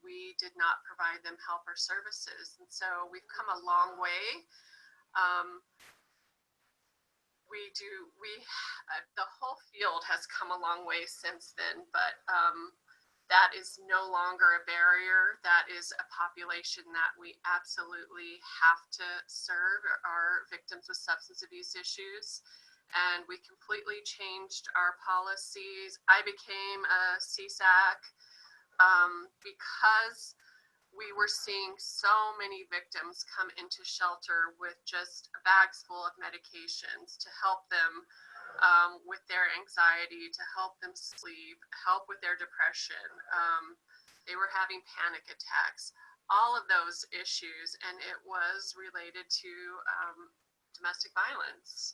we did not provide them help or services. And so we've come a long way. The whole field has come a long way since then, but that is no longer a barrier. That is a population that we absolutely have to serve, are victims with substance abuse issues. And we completely changed our policies. I became a CSAC because we were seeing so many victims come into shelter with just bags full of medications to help them with their anxiety, to help them sleep, help with their depression. They were having panic attacks, all of those issues, and it was related to domestic violence.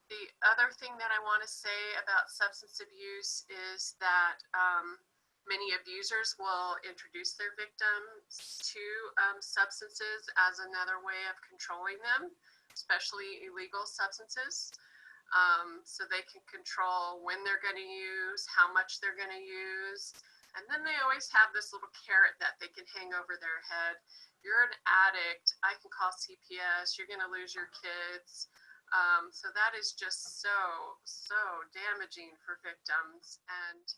The other thing that I want to say about substance abuse is that many abusers will introduce their victims to substances as another way of controlling them, especially illegal substances. So they can control when they're going to use, how much they're going to use. And then they always have this little carrot that they can hang over their head. You're an addict, I can call CPS, you're going to lose your kids. So that is just so damaging for victims. And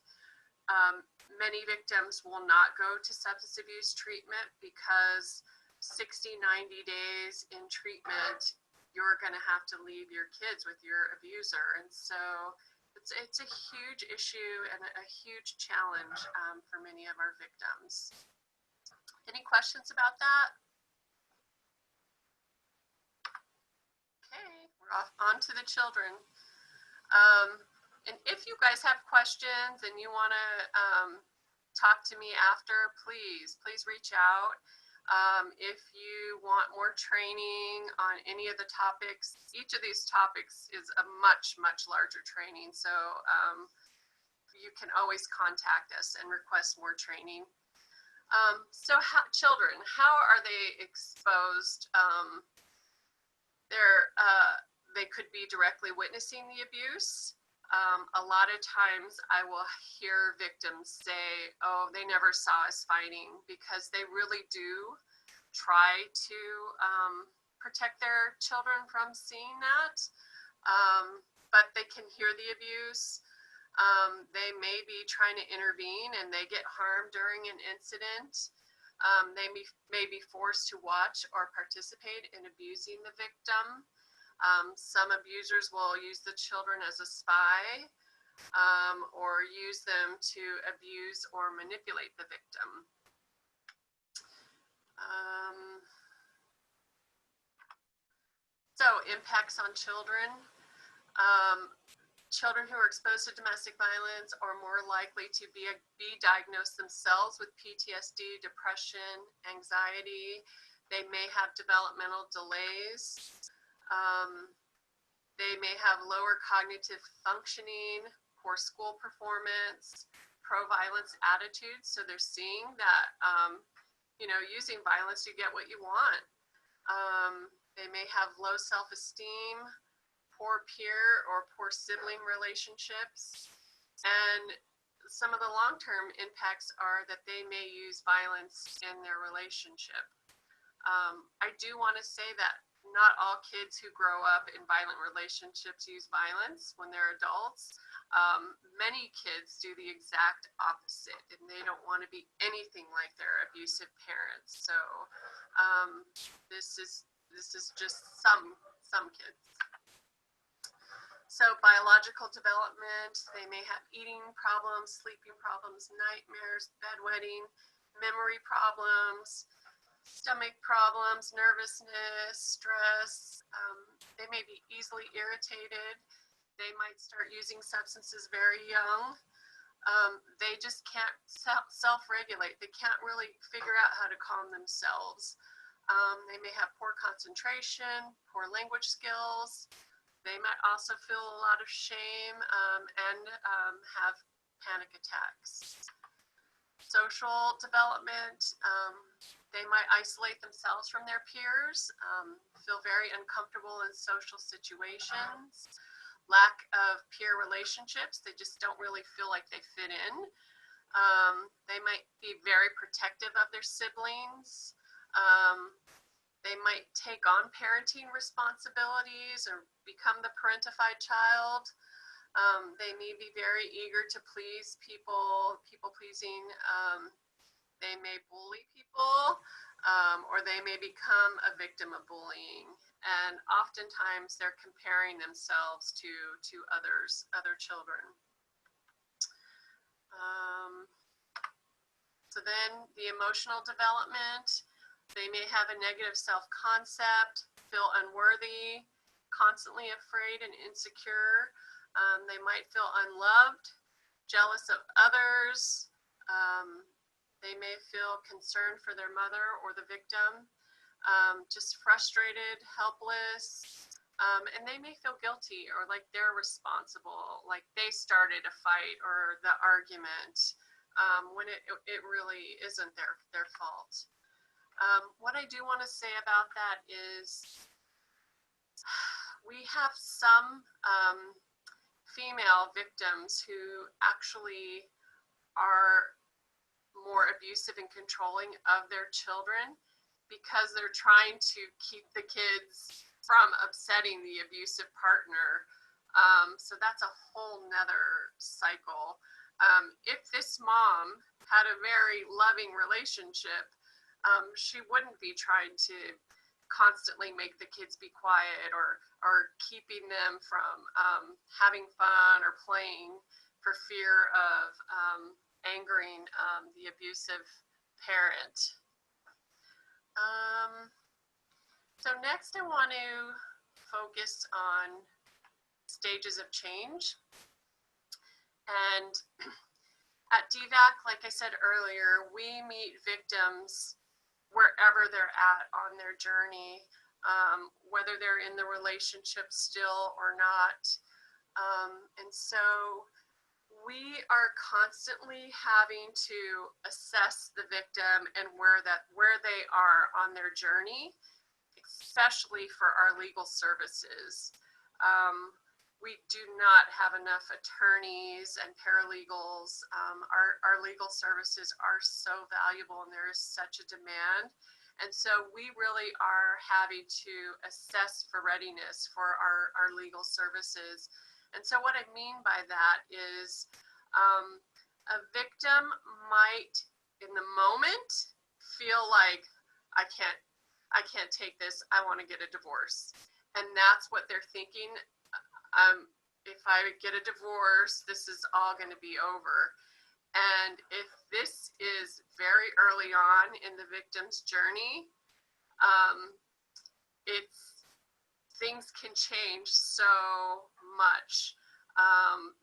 many victims will not go to substance abuse treatment because 60, 90 days in treatment, you're going to have to leave your kids with your abuser. And so it's a huge issue and a huge challenge for many of our victims. Any questions about that? Okay, we're off on to the children. And if you guys have questions and you want to talk to me after, please reach out. If you want more training on any of the topics, each of these topics is a much larger training. So you can always contact us and request more training. Children, how are they exposed? They could be directly witnessing the abuse. A lot of times I will hear victims say, oh, they never saw us fighting, because they really do try to protect their children from seeing that, but they can hear the abuse. They may be trying to intervene and they get harmed during an incident. They may be forced to watch or participate in abusing the victim. Some abusers will use the children as a spy, or use them to abuse or manipulate the victim. So impacts on children. Children who are exposed to domestic violence are more likely to be diagnosed themselves with PTSD, depression, anxiety. They may have developmental delays. They may have lower cognitive functioning, poor school performance, pro-violence attitudes. So they're seeing that, using violence, you get what you want. They may have low self-esteem, poor peer or poor sibling relationships. And some of the long-term impacts are that they may use violence in their relationship. I do want to say that not all kids who grow up in violent relationships use violence when they're adults. Many kids do the exact opposite, and they don't want to be anything like their abusive parents. So this is just some kids. So biological development, they may have eating problems, sleeping problems, nightmares, bedwetting, memory problems, stomach problems, nervousness, stress. They may be easily irritated. They might start using substances very young. They just can't self-regulate. They can't really figure out how to calm themselves. They may have poor concentration, poor language skills. They might also feel a lot of shame and have panic attacks. Social development, they might isolate themselves from their peers, feel very uncomfortable in social situations, lack of peer relationships. They just don't really feel like they fit in. They might be very protective of their siblings. They might take on parenting responsibilities or become the parentified child. They may be very eager to please people pleasing. They may bully people, or they may become a victim of bullying. And oftentimes they're comparing themselves to other children. So then the emotional development. They may have a negative self-concept, feel unworthy, constantly afraid and insecure. They might feel unloved, jealous of others. They may feel concerned for their mother or the victim, just frustrated, helpless, and they may feel guilty or like they're responsible, like they started a fight or the argument, when it really isn't their fault. What I do want to say about that is we have some female victims who actually are more abusive and controlling of their children because they're trying to keep the kids from upsetting the abusive partner. So that's a whole nother cycle. If this mom had a very loving relationship, she wouldn't be trying to constantly make the kids be quiet, or keeping them from having fun or playing for fear of angering the abusive parent. So next I want to focus on stages of change. And at DVAC, like I said earlier, we meet victims wherever they're at on their journey, whether they're in the relationship still or not. And so we are constantly having to assess the victim and where they are on their journey, especially for our legal services. We do not have enough attorneys and paralegals. Our legal services are so valuable, and there is such a demand. And so we really are having to assess for readiness for our legal services. And so what I mean by that is a victim might, in the moment, feel like, I can't take this, I want to get a divorce. And that's what they're thinking. If I get a divorce, this is all going to be over. And if this is very early on in the victim's journey, things can change so much.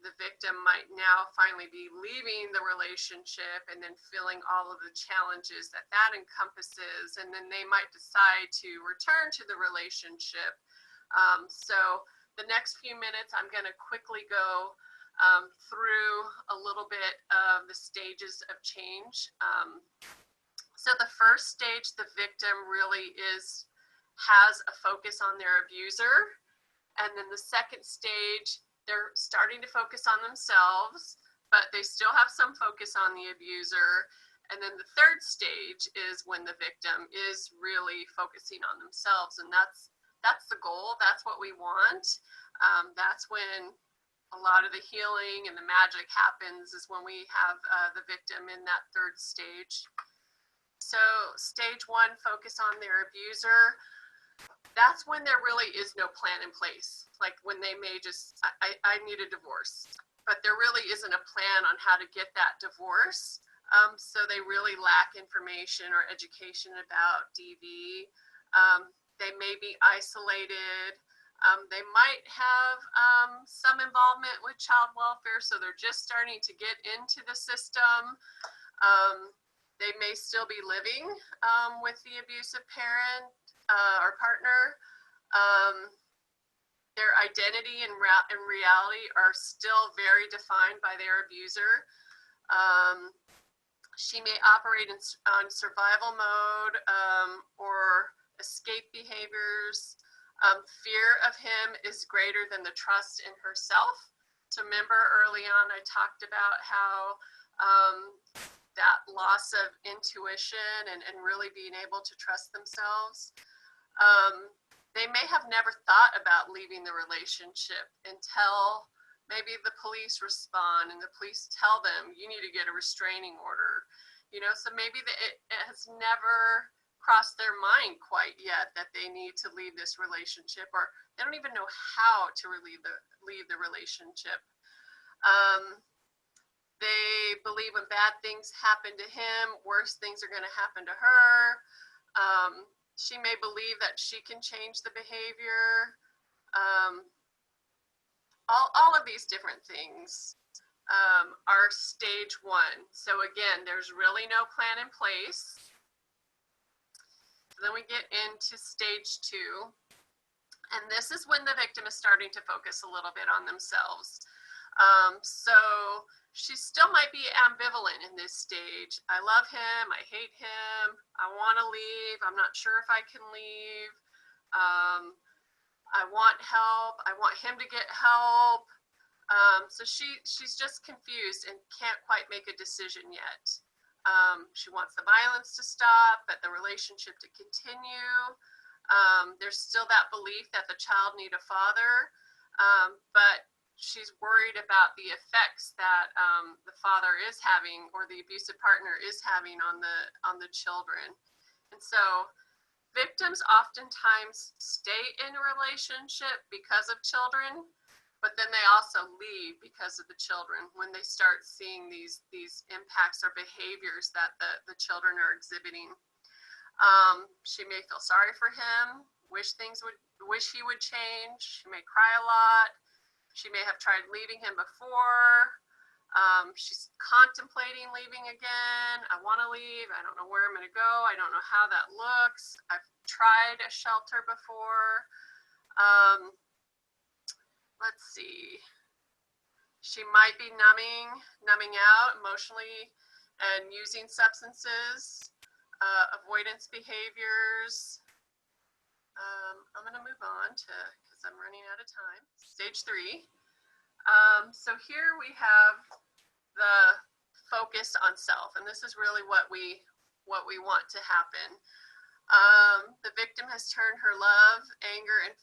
The victim might now finally be leaving the relationship and then feeling all of the challenges that encompasses, and then they might decide to return to the relationship. So the next few minutes, I'm going to quickly go through a little bit of the stages of change. So the first stage, the victim really has a focus on their abuser. And then the second stage, they're starting to focus on themselves, but they still have some focus on the abuser. And then the third stage is when the victim is really focusing on themselves. And that's the goal. That's what we want. That's when a lot of the healing and the magic happens, is when we have the victim in that third stage. So stage one, focus on their abuser. That's when there really is no plan in place. Like when they may just, I need a divorce, but there really isn't a plan on how to get that divorce. So they really lack information or education about DV. They may be isolated. They might have some involvement with child welfare, so they're just starting to get into the system. They may still be living with the abusive parent or partner. Their identity and reality are still very defined by their abuser. She may operate on survival mode or escape behaviors. Fear of him is greater than the trust in herself. So remember early on I talked about how that loss of intuition and really being able to trust themselves. They may have never thought about leaving the relationship until maybe the police respond and the police tell them, you need to get a restraining order. So maybe it has never crossed their mind quite yet that they need to leave this relationship, or they don't even know how to leave the relationship. They believe when bad things happen to him, worse things are going to happen to her. She may believe that she can change the behavior. All of these different things are stage one. So again, there's really no plan in place. So then we get into stage two. And this is when the victim is starting to focus a little bit on themselves. So she still might be ambivalent in this stage. I love him, I hate him, I want to leave, I'm not sure if I can leave. I want help, I want him to get help. So she's just confused and can't quite make a decision yet. She wants the violence to stop, but the relationship to continue. There's still that belief that the child need a father, but she's worried about the effects that the father is having, or the abusive partner is having on the children. And so Victims oftentimes stay in a relationship because of children, but then they also leave because of the children when they start seeing these impacts or behaviors that the children are exhibiting. She may feel sorry for him, wish he would change. She may cry a lot. She may have tried leaving him before. She's contemplating leaving again. I want to leave. I don't know where I'm going to go. I don't know how that looks. I've tried a shelter before. Let's see. She might be numbing out emotionally and using substances, avoidance behaviors. I'm going to move on because I'm running out of time. Stage 3. So here we have the focus on self, and this is really what we want to happen. The victim has turned her love, anger, and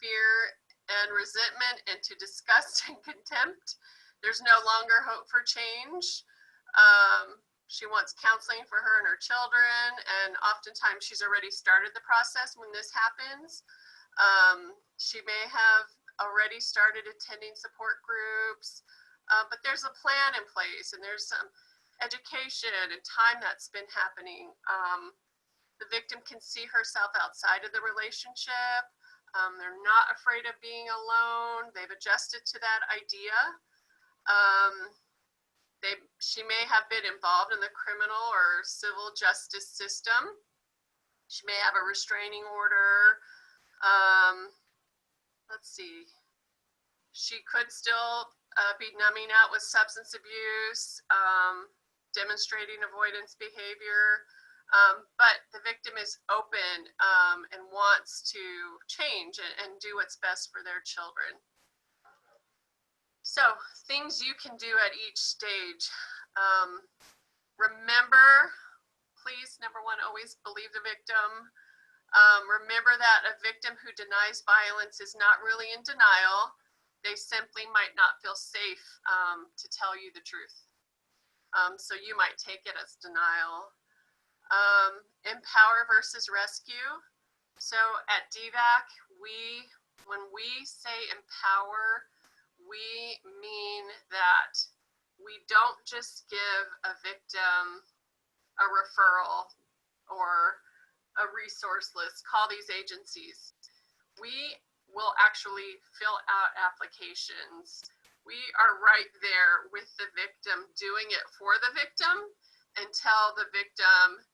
fear and resentment into disgust and contempt. There's no longer hope for change. She wants counseling for her and her children, and oftentimes she's already started the process when this happens. She may have already started attending support groups, but there's a plan in place, and there's some education and time that's been happening. The victim can see herself outside of the relationship. They're not afraid of being alone. They've adjusted to that idea. She may have been involved in the criminal or civil justice system. She may have a restraining order. Let's see. She could still be numbing out with substance abuse, demonstrating avoidance behavior, but the victim is open and wants to change and do what's best for their children. So, things you can do at each stage. Remember, please, number 1, always believe the victim. Remember that a victim who denies violence is not really in denial. They simply might not feel safe to tell you the truth. So you might take it as denial. Empower versus rescue. So at DVAC, when we say empower, we mean that we don't just give a victim a referral or a resource list. Call these agencies. We will actually fill out applications. We are right there with the victim, doing it for the victim until the victim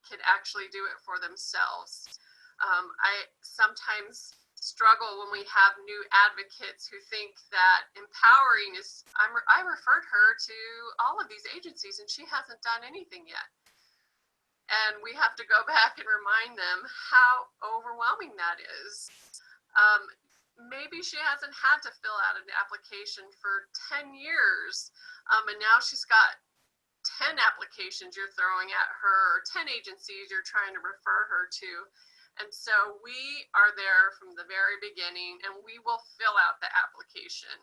can actually do it for themselves. I sometimes struggle when we have new advocates who think that empowering is, I referred her to all of these agencies and she hasn't done anything yet. And we have to go back and remind them how overwhelming that is. Maybe she hasn't had to fill out an application for 10 years, and now she's got 10 applications you're throwing at her, or 10 agencies you're trying to refer her to. And so we are there from the very beginning, and we will fill out the application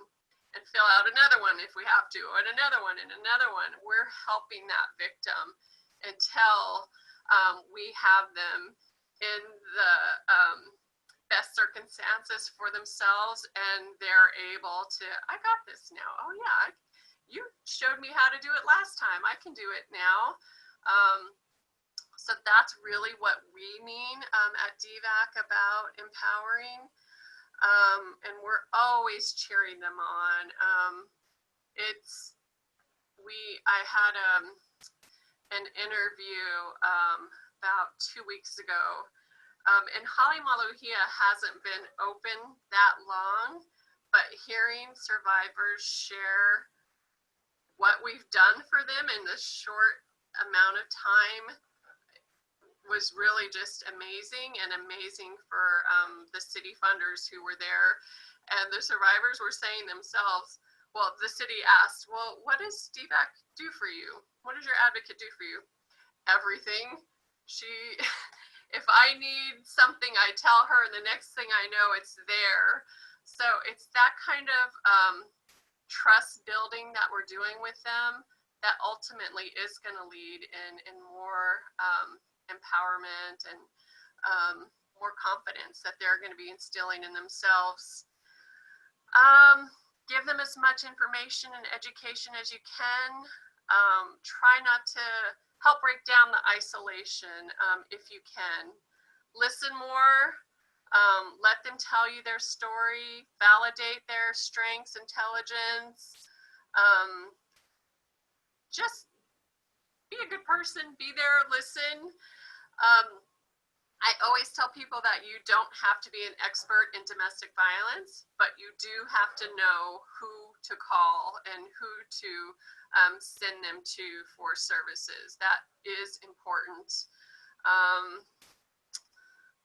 and fill out another one if we have to, and another one and another one. We're helping that victim until we have them in the best circumstances for themselves, and they're able to, I got this now. Oh yeah, you showed me how to do it last time. I can do it now. So that's really what we mean at DVAC about empowering. And we're always cheering them on. I had an interview about 2 weeks ago. And Hale Maluhia hasn't been open that long, but hearing survivors share what we've done for them in this short amount of time was really just amazing, and amazing for the city funders who were there. And the survivors were saying themselves, well, the city asked, well, what does DVAC do for you? What does your advocate do for you? Everything. If I need something, I tell her, and the next thing I know, it's there. So it's that kind of trust building that we're doing with them that ultimately is going to lead in more empowerment and more confidence that they're going to be instilling in themselves. Give them as much information and education as you can. Try not to help break down the isolation if you can. Listen more. Let them tell you their story. Validate their strengths, intelligence. Just be a good person. Be there. Listen. I always tell people that you don't have to be an expert in domestic violence, but you do have to know who to call and who to send them to for services. That is important.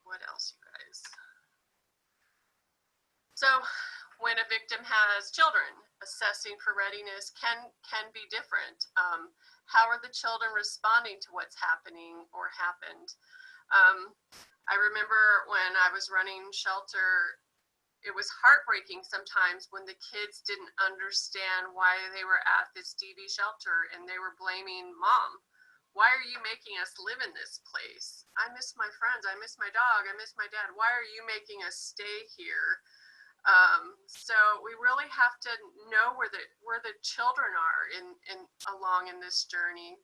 What else, you guys? So when a victim has children, assessing for readiness can be different. How are the children responding to what's happening or happened? I remember when I was running shelter, it was heartbreaking sometimes when the kids didn't understand why they were at this DV shelter and they were blaming mom. Why are you making us live in this place? I miss my friends. I miss my dog. I miss my dad. Why are you making us stay here? So we really have to know where the children are along in this journey.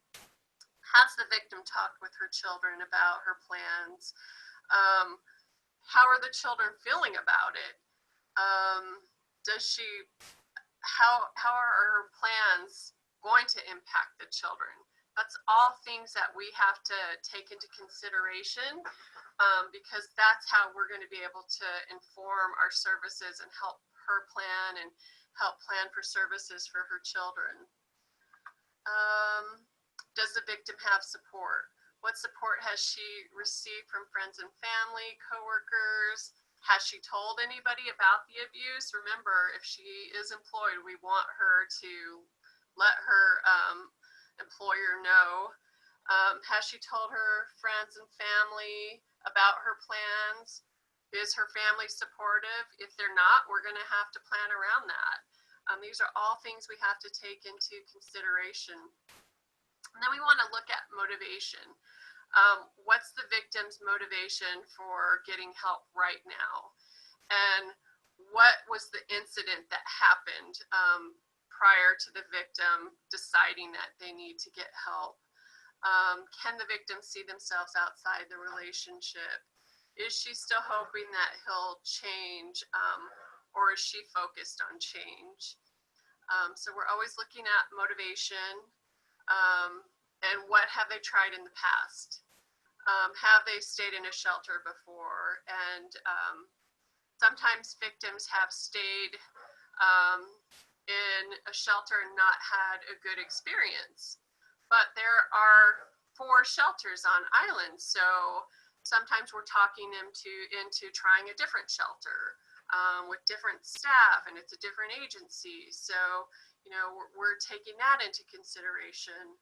Has the victim talked with her children about her plans? How are the children feeling about it? How are her plans going to impact the children? That's all things that we have to take into consideration, because that's how we're going to be able to inform our services and help her plan and help plan for services for her children. Does the victim have support? What support has she received from friends and family, coworkers? Has she told anybody about the abuse? Remember, if she is employed, we want her to let her employer know. Has she told her friends and family about her plans? Is her family supportive? If they're not, we're going to have to plan around that. These are all things we have to take into consideration. And then we want to look at motivation. What's the victim's motivation for getting help right now? And what was the incident that happened prior to the victim deciding that they need to get help? Can the victim see themselves outside the relationship? Is she still hoping that he'll change, or is she focused on change? So we're always looking at motivation. And what have they tried in the past? Have they stayed in a shelter before? And sometimes victims have stayed in a shelter and not had a good experience. But there are 4 shelters on island, so sometimes we're talking them into trying a different shelter with different staff, and it's a different agency. So, you know, we're taking that into consideration.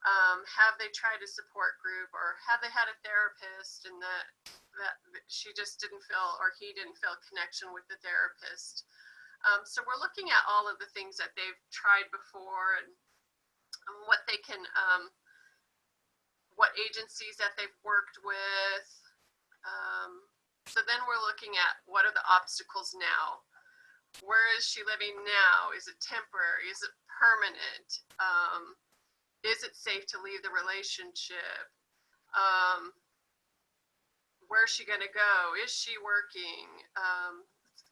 Have they tried a support group, or have they had a therapist and that she just didn't feel, or he didn't feel connection with the therapist? So we're looking at all of the things that they've tried before and what they can, what agencies that they've worked with. So then we're looking at what are the obstacles now? Where is she living now? Is it temporary? Is it permanent? Is it safe to leave the relationship? Where's she going to go? Is she working?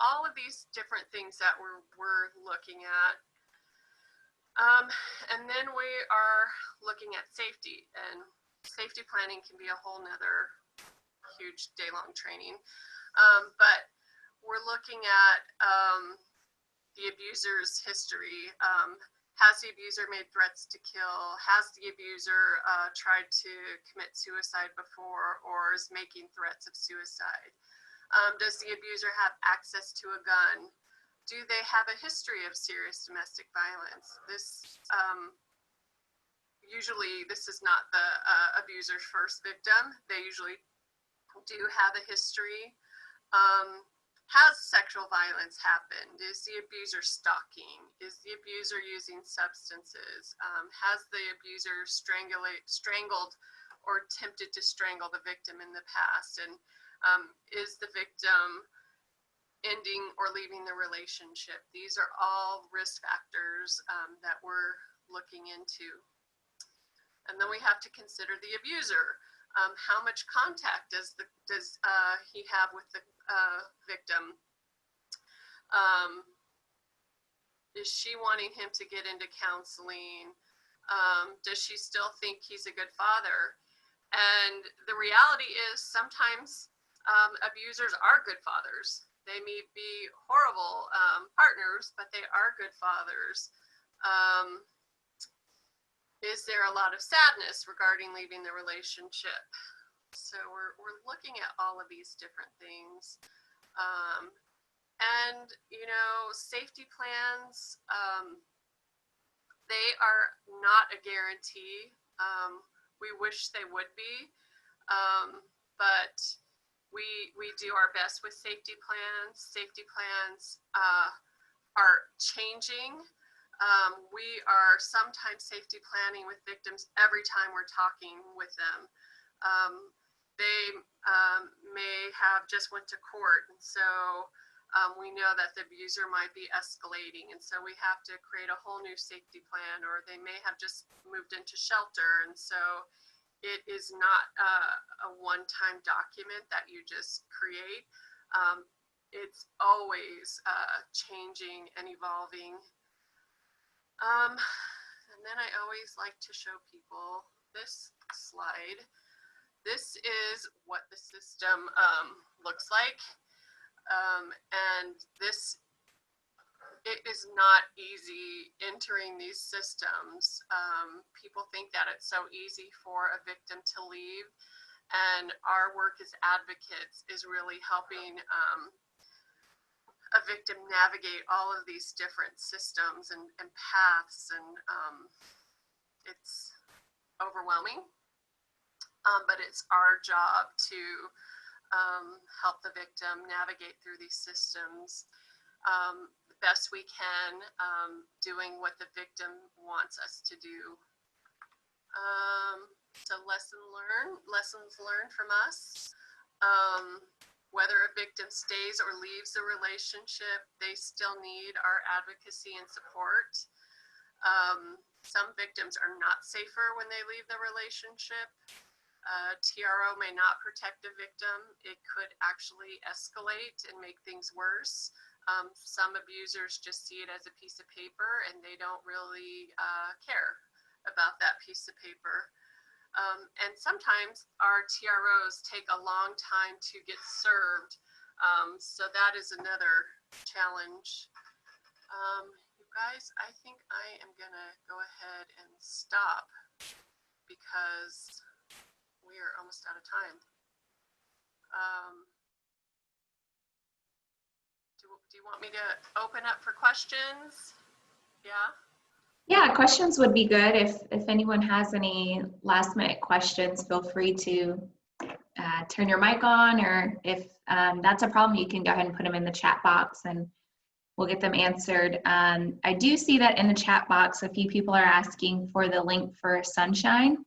All of these different things that we're looking at. And then we are looking at safety, and safety planning can be a whole nother huge day-long training. But we're looking at the abuser's history. Has the abuser made threats to kill? Has the abuser tried to commit suicide before, or is making threats of suicide? Does the abuser have access to a gun? Do they have a history of serious domestic violence? Usually this is not the abuser's first victim. They usually do have a history. Has sexual violence happened? Is the abuser stalking? Is the abuser using substances? Has the abuser strangled or attempted to strangle the victim in the past? And is the victim ending or leaving the relationship? These are all risk factors that we're looking into. And then we have to consider the abuser. How much contact does he have with the victim? Is she wanting him to get into counseling? Does she still think he's a good father? And the reality is sometimes abusers are good fathers. They may be horrible partners, but they are good fathers. Is there a lot of sadness regarding leaving the relationship? So we're looking at all of these different things. And, you know, safety plans, they are not a guarantee. We wish they would be, but we do our best with safety plans. Safety plans are changing. We are sometimes safety planning with victims every time we're talking with them. They may have just went to court, and so we know that the abuser might be escalating, and so we have to create a whole new safety plan, or they may have just moved into shelter, and so it is not a one-time document that you just create. It's always changing and evolving. And then I always like to show people this slide. This is what the system looks like. And it is not easy entering these systems. People think that it's so easy for a victim to leave, and our work as advocates is really helping a victim navigate all of these different systems and paths, and it's overwhelming, but it's our job to help the victim navigate through these systems the best we can, doing what the victim wants us to do. So lessons learned from us. Whether a victim stays or leaves the relationship, they still need our advocacy and support. Some victims are not safer when they leave the relationship. TRO may not protect a victim. It could actually escalate and make things worse. Some abusers just see it as a piece of paper, and they don't really care about that piece of paper. And sometimes our TROs take a long time to get served. So that is another challenge. You guys, I think I am gonna go ahead and stop because we are almost out of time. Do you want me to open up for questions? Yeah? Yeah, questions would be good. If anyone has any last minute questions, feel free to turn your mic on, or if that's a problem, you can go ahead and put them in the chat box and we'll get them answered. I do see that in the chat box, a few people are asking for the link for Sunshine.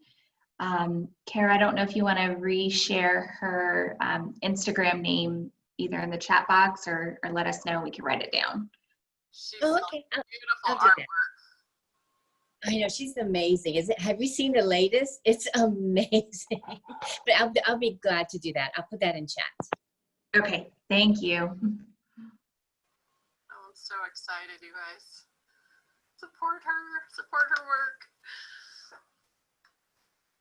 Kara, I don't know if you want to reshare her Instagram name either in the chat box or let us know, we can write it down. She's okay. beautiful I'll do artwork. I know, she's amazing. Have you seen the latest? It's amazing. But I'll be glad to do that. I'll put that in chat. Okay, thank you. Oh, I'm so excited, you guys. Support her work.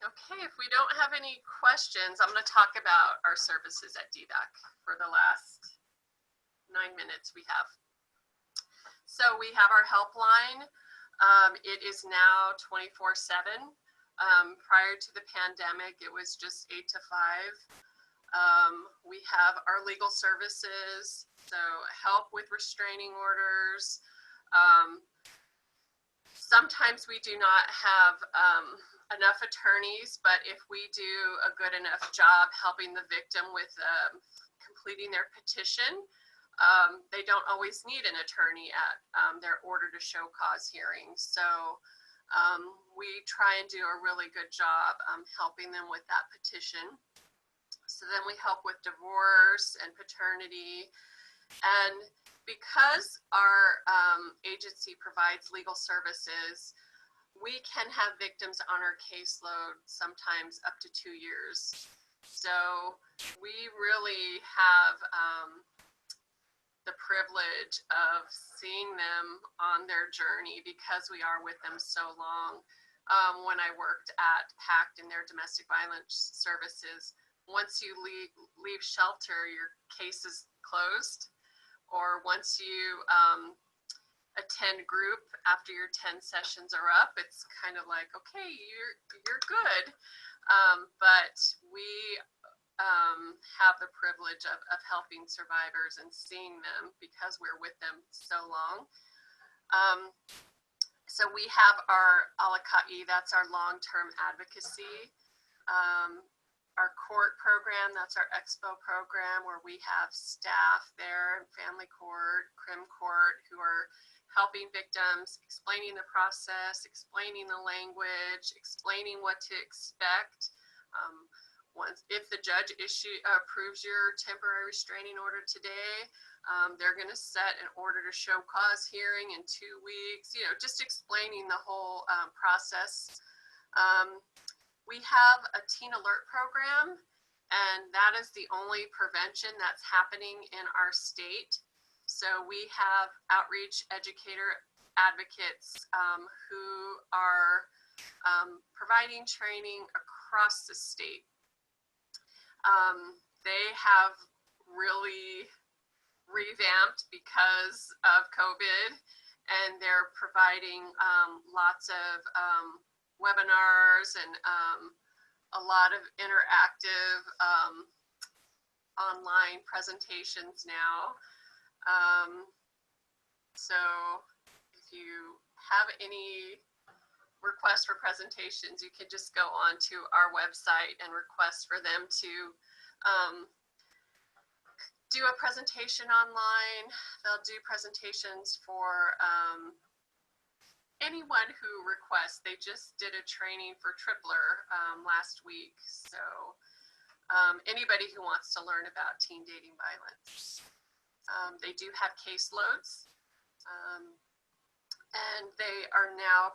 Okay, if we don't have any questions, I'm going to talk about our services at DVAC for the last 9 minutes we have. So we have our helpline. It is now 24/7. Prior to the pandemic, it was just 8 to 5. We have our legal services, so help with restraining orders. Sometimes we do not have enough attorneys, but if we do a good enough job helping the victim with completing their petition, they don't always need an attorney at their order to show cause hearing. So we try and do a really good job helping them with that petition. So then we help with divorce and paternity. And because our agency provides legal services, we can have victims on our caseload sometimes up to 2 years. So we really have the privilege of seeing them on their journey because we are with them so long. When I worked at PACT in their domestic violence services, once you leave shelter, your case is closed. Or once you attend group after your 10 sessions are up, it's kind of like, okay, you're good. But we have the privilege of helping survivors and seeing them because we're with them so long. So we have our Alakai, that's our long-term advocacy. Our court program, that's our expo program, where we have staff there, family court, crim court, who are helping victims, explaining the process, explaining the language, explaining what to expect. If the judge approves your temporary restraining order today, they're going to set an order to show cause hearing in 2 weeks, just explaining the whole process. We have a teen alert program, and that is the only prevention that's happening in our state. So we have outreach educator advocates who are providing training across the state. They have really revamped because of COVID, and they're providing lots of webinars and a lot of interactive online presentations now. So if you have any requests for presentations, you can just go on to our website and request for them to do a presentation online. They'll do presentations for anyone who requests. They just did a training for Tripler last week. So anybody who wants to learn about teen dating violence. They do have caseloads, and they are now,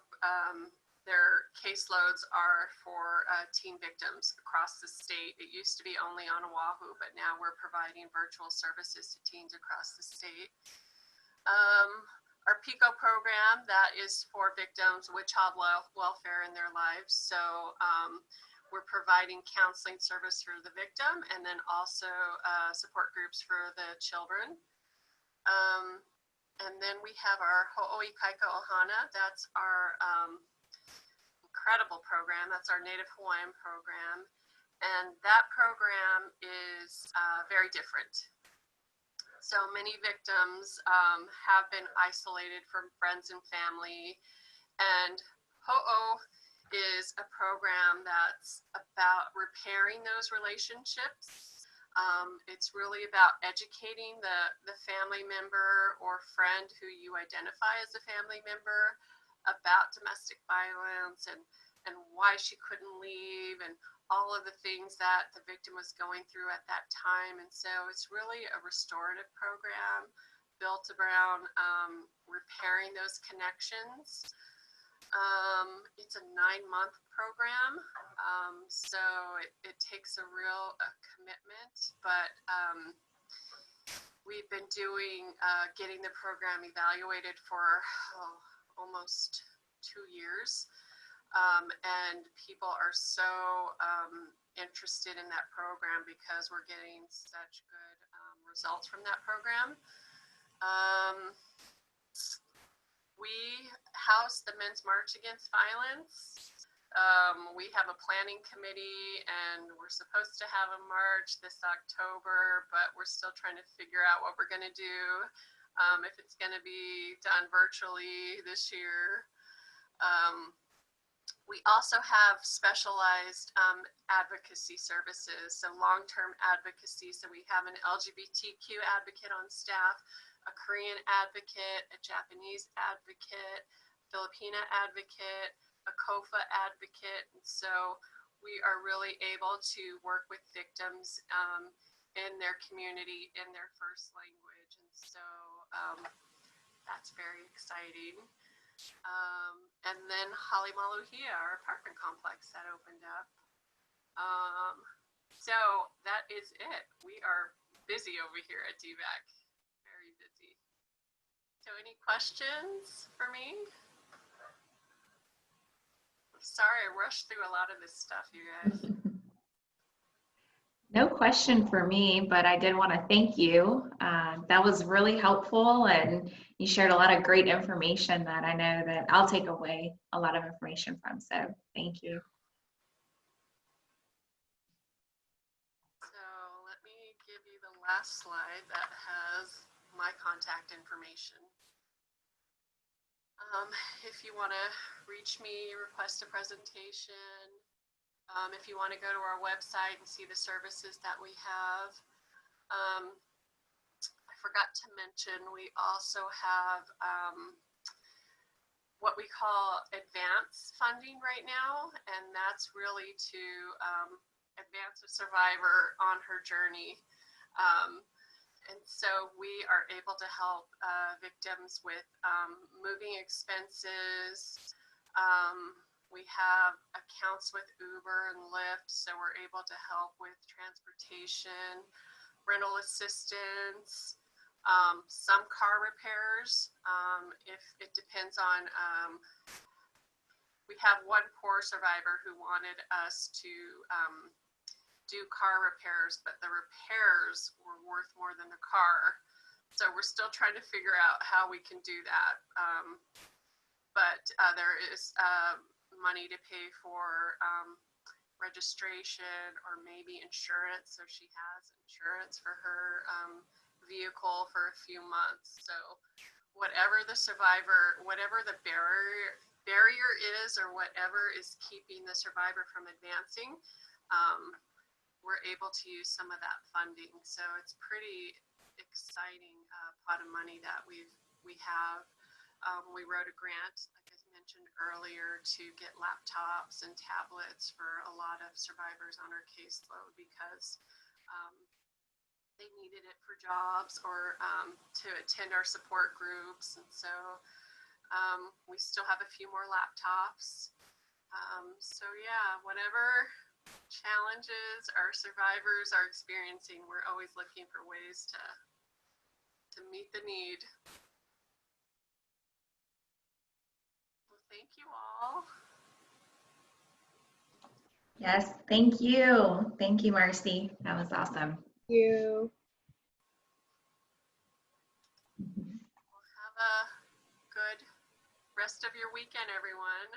their caseloads are for teen victims across the state. It used to be only on Oahu, but now we're providing virtual services to teens across the state. Our PICO program, that is for victims with child welfare in their lives. So we're providing counseling service for the victim, and then also support groups for the children. And then we have our Ho'oi Kaika Ohana. That's our incredible program. That's our Native Hawaiian program. And that program is very different. So many victims have been isolated from friends and family. And Ho'o is a program that's about repairing those relationships. It's really about educating the family member or friend who you identify as a family member about domestic violence and why she couldn't leave and all of the things that the victim was going through at that time. And so it's really a restorative program built around repairing those connections. It's a 9-month program, so it takes a real commitment, but we've been getting the program evaluated for almost 2 years, and people are so interested in that program because we're getting such good results from that program. We house the Men's March Against Violence. We have a planning committee, and we're supposed to have a march this October, but we're still trying to figure out what we're going to do, if it's going to be done virtually this year. We also have specialized advocacy services, so long-term advocacy. So we have an LGBTQ advocate on staff, a Korean advocate, a Japanese advocate, Filipina advocate, a COFA advocate, and so we are really able to work with victims in their community in their first language, and so that's very exciting. And then Hale Maluhia, our apartment complex that opened up. So that is it. We are busy over here at DVAC, very busy. So any questions for me? Sorry, I rushed through a lot of this stuff, you guys. No question for me, but I did want to thank you. That was really helpful, and you shared a lot of great information that I know that I'll take away a lot of information from, so thank you. So let me give you the last slide that has my contact information. If you want to reach me, request a presentation, if you want to go to our website and see the services that we have. I forgot to mention, we also have what we call advance funding right now, and that's really to advance a survivor on her journey. And so we are able to help victims with moving expenses. We have accounts with Uber and Lyft, so we're able to help with transportation, rental assistance, some car repairs. If it depends on, we have one poor survivor who wanted us to do car repairs, but the repairs were worth more than the car. So we're still trying to figure out how we can do that. But there is money to pay for registration or maybe insurance. So she has insurance for her vehicle for a few months. So whatever the survivor, whatever the barrier is, or whatever is keeping the survivor from advancing, we're able to use some of that funding. So it's pretty exciting pot of money that we have. We wrote a grant, like I mentioned earlier, to get laptops and tablets for a lot of survivors on our caseload because they needed it for jobs or to attend our support groups. And so we still have a few more laptops. So yeah, whatever challenges our survivors are experiencing, we're always looking for ways to meet the need. Well, thank you all. Yes, thank you. Thank you, Marci. That was awesome. Thank you. Well, have a good rest of your weekend, everyone.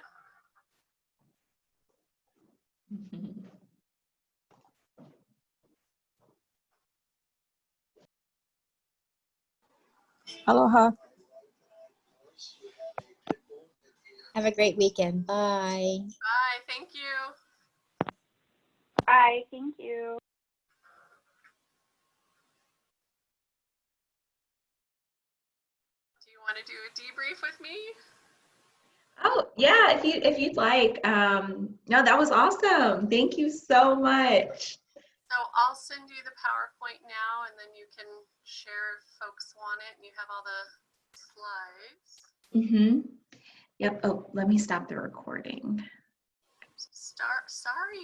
Aloha. Have a great weekend. Bye. Bye. Thank you. Bye. Thank you. Do you want to do a debrief with me? Oh yeah, if you'd like. No, that was awesome. Thank you so much. So I'll send you the PowerPoint now, and then you can share if folks want it, and you have all the slides. Yep. Oh, let me stop the recording. Sorry.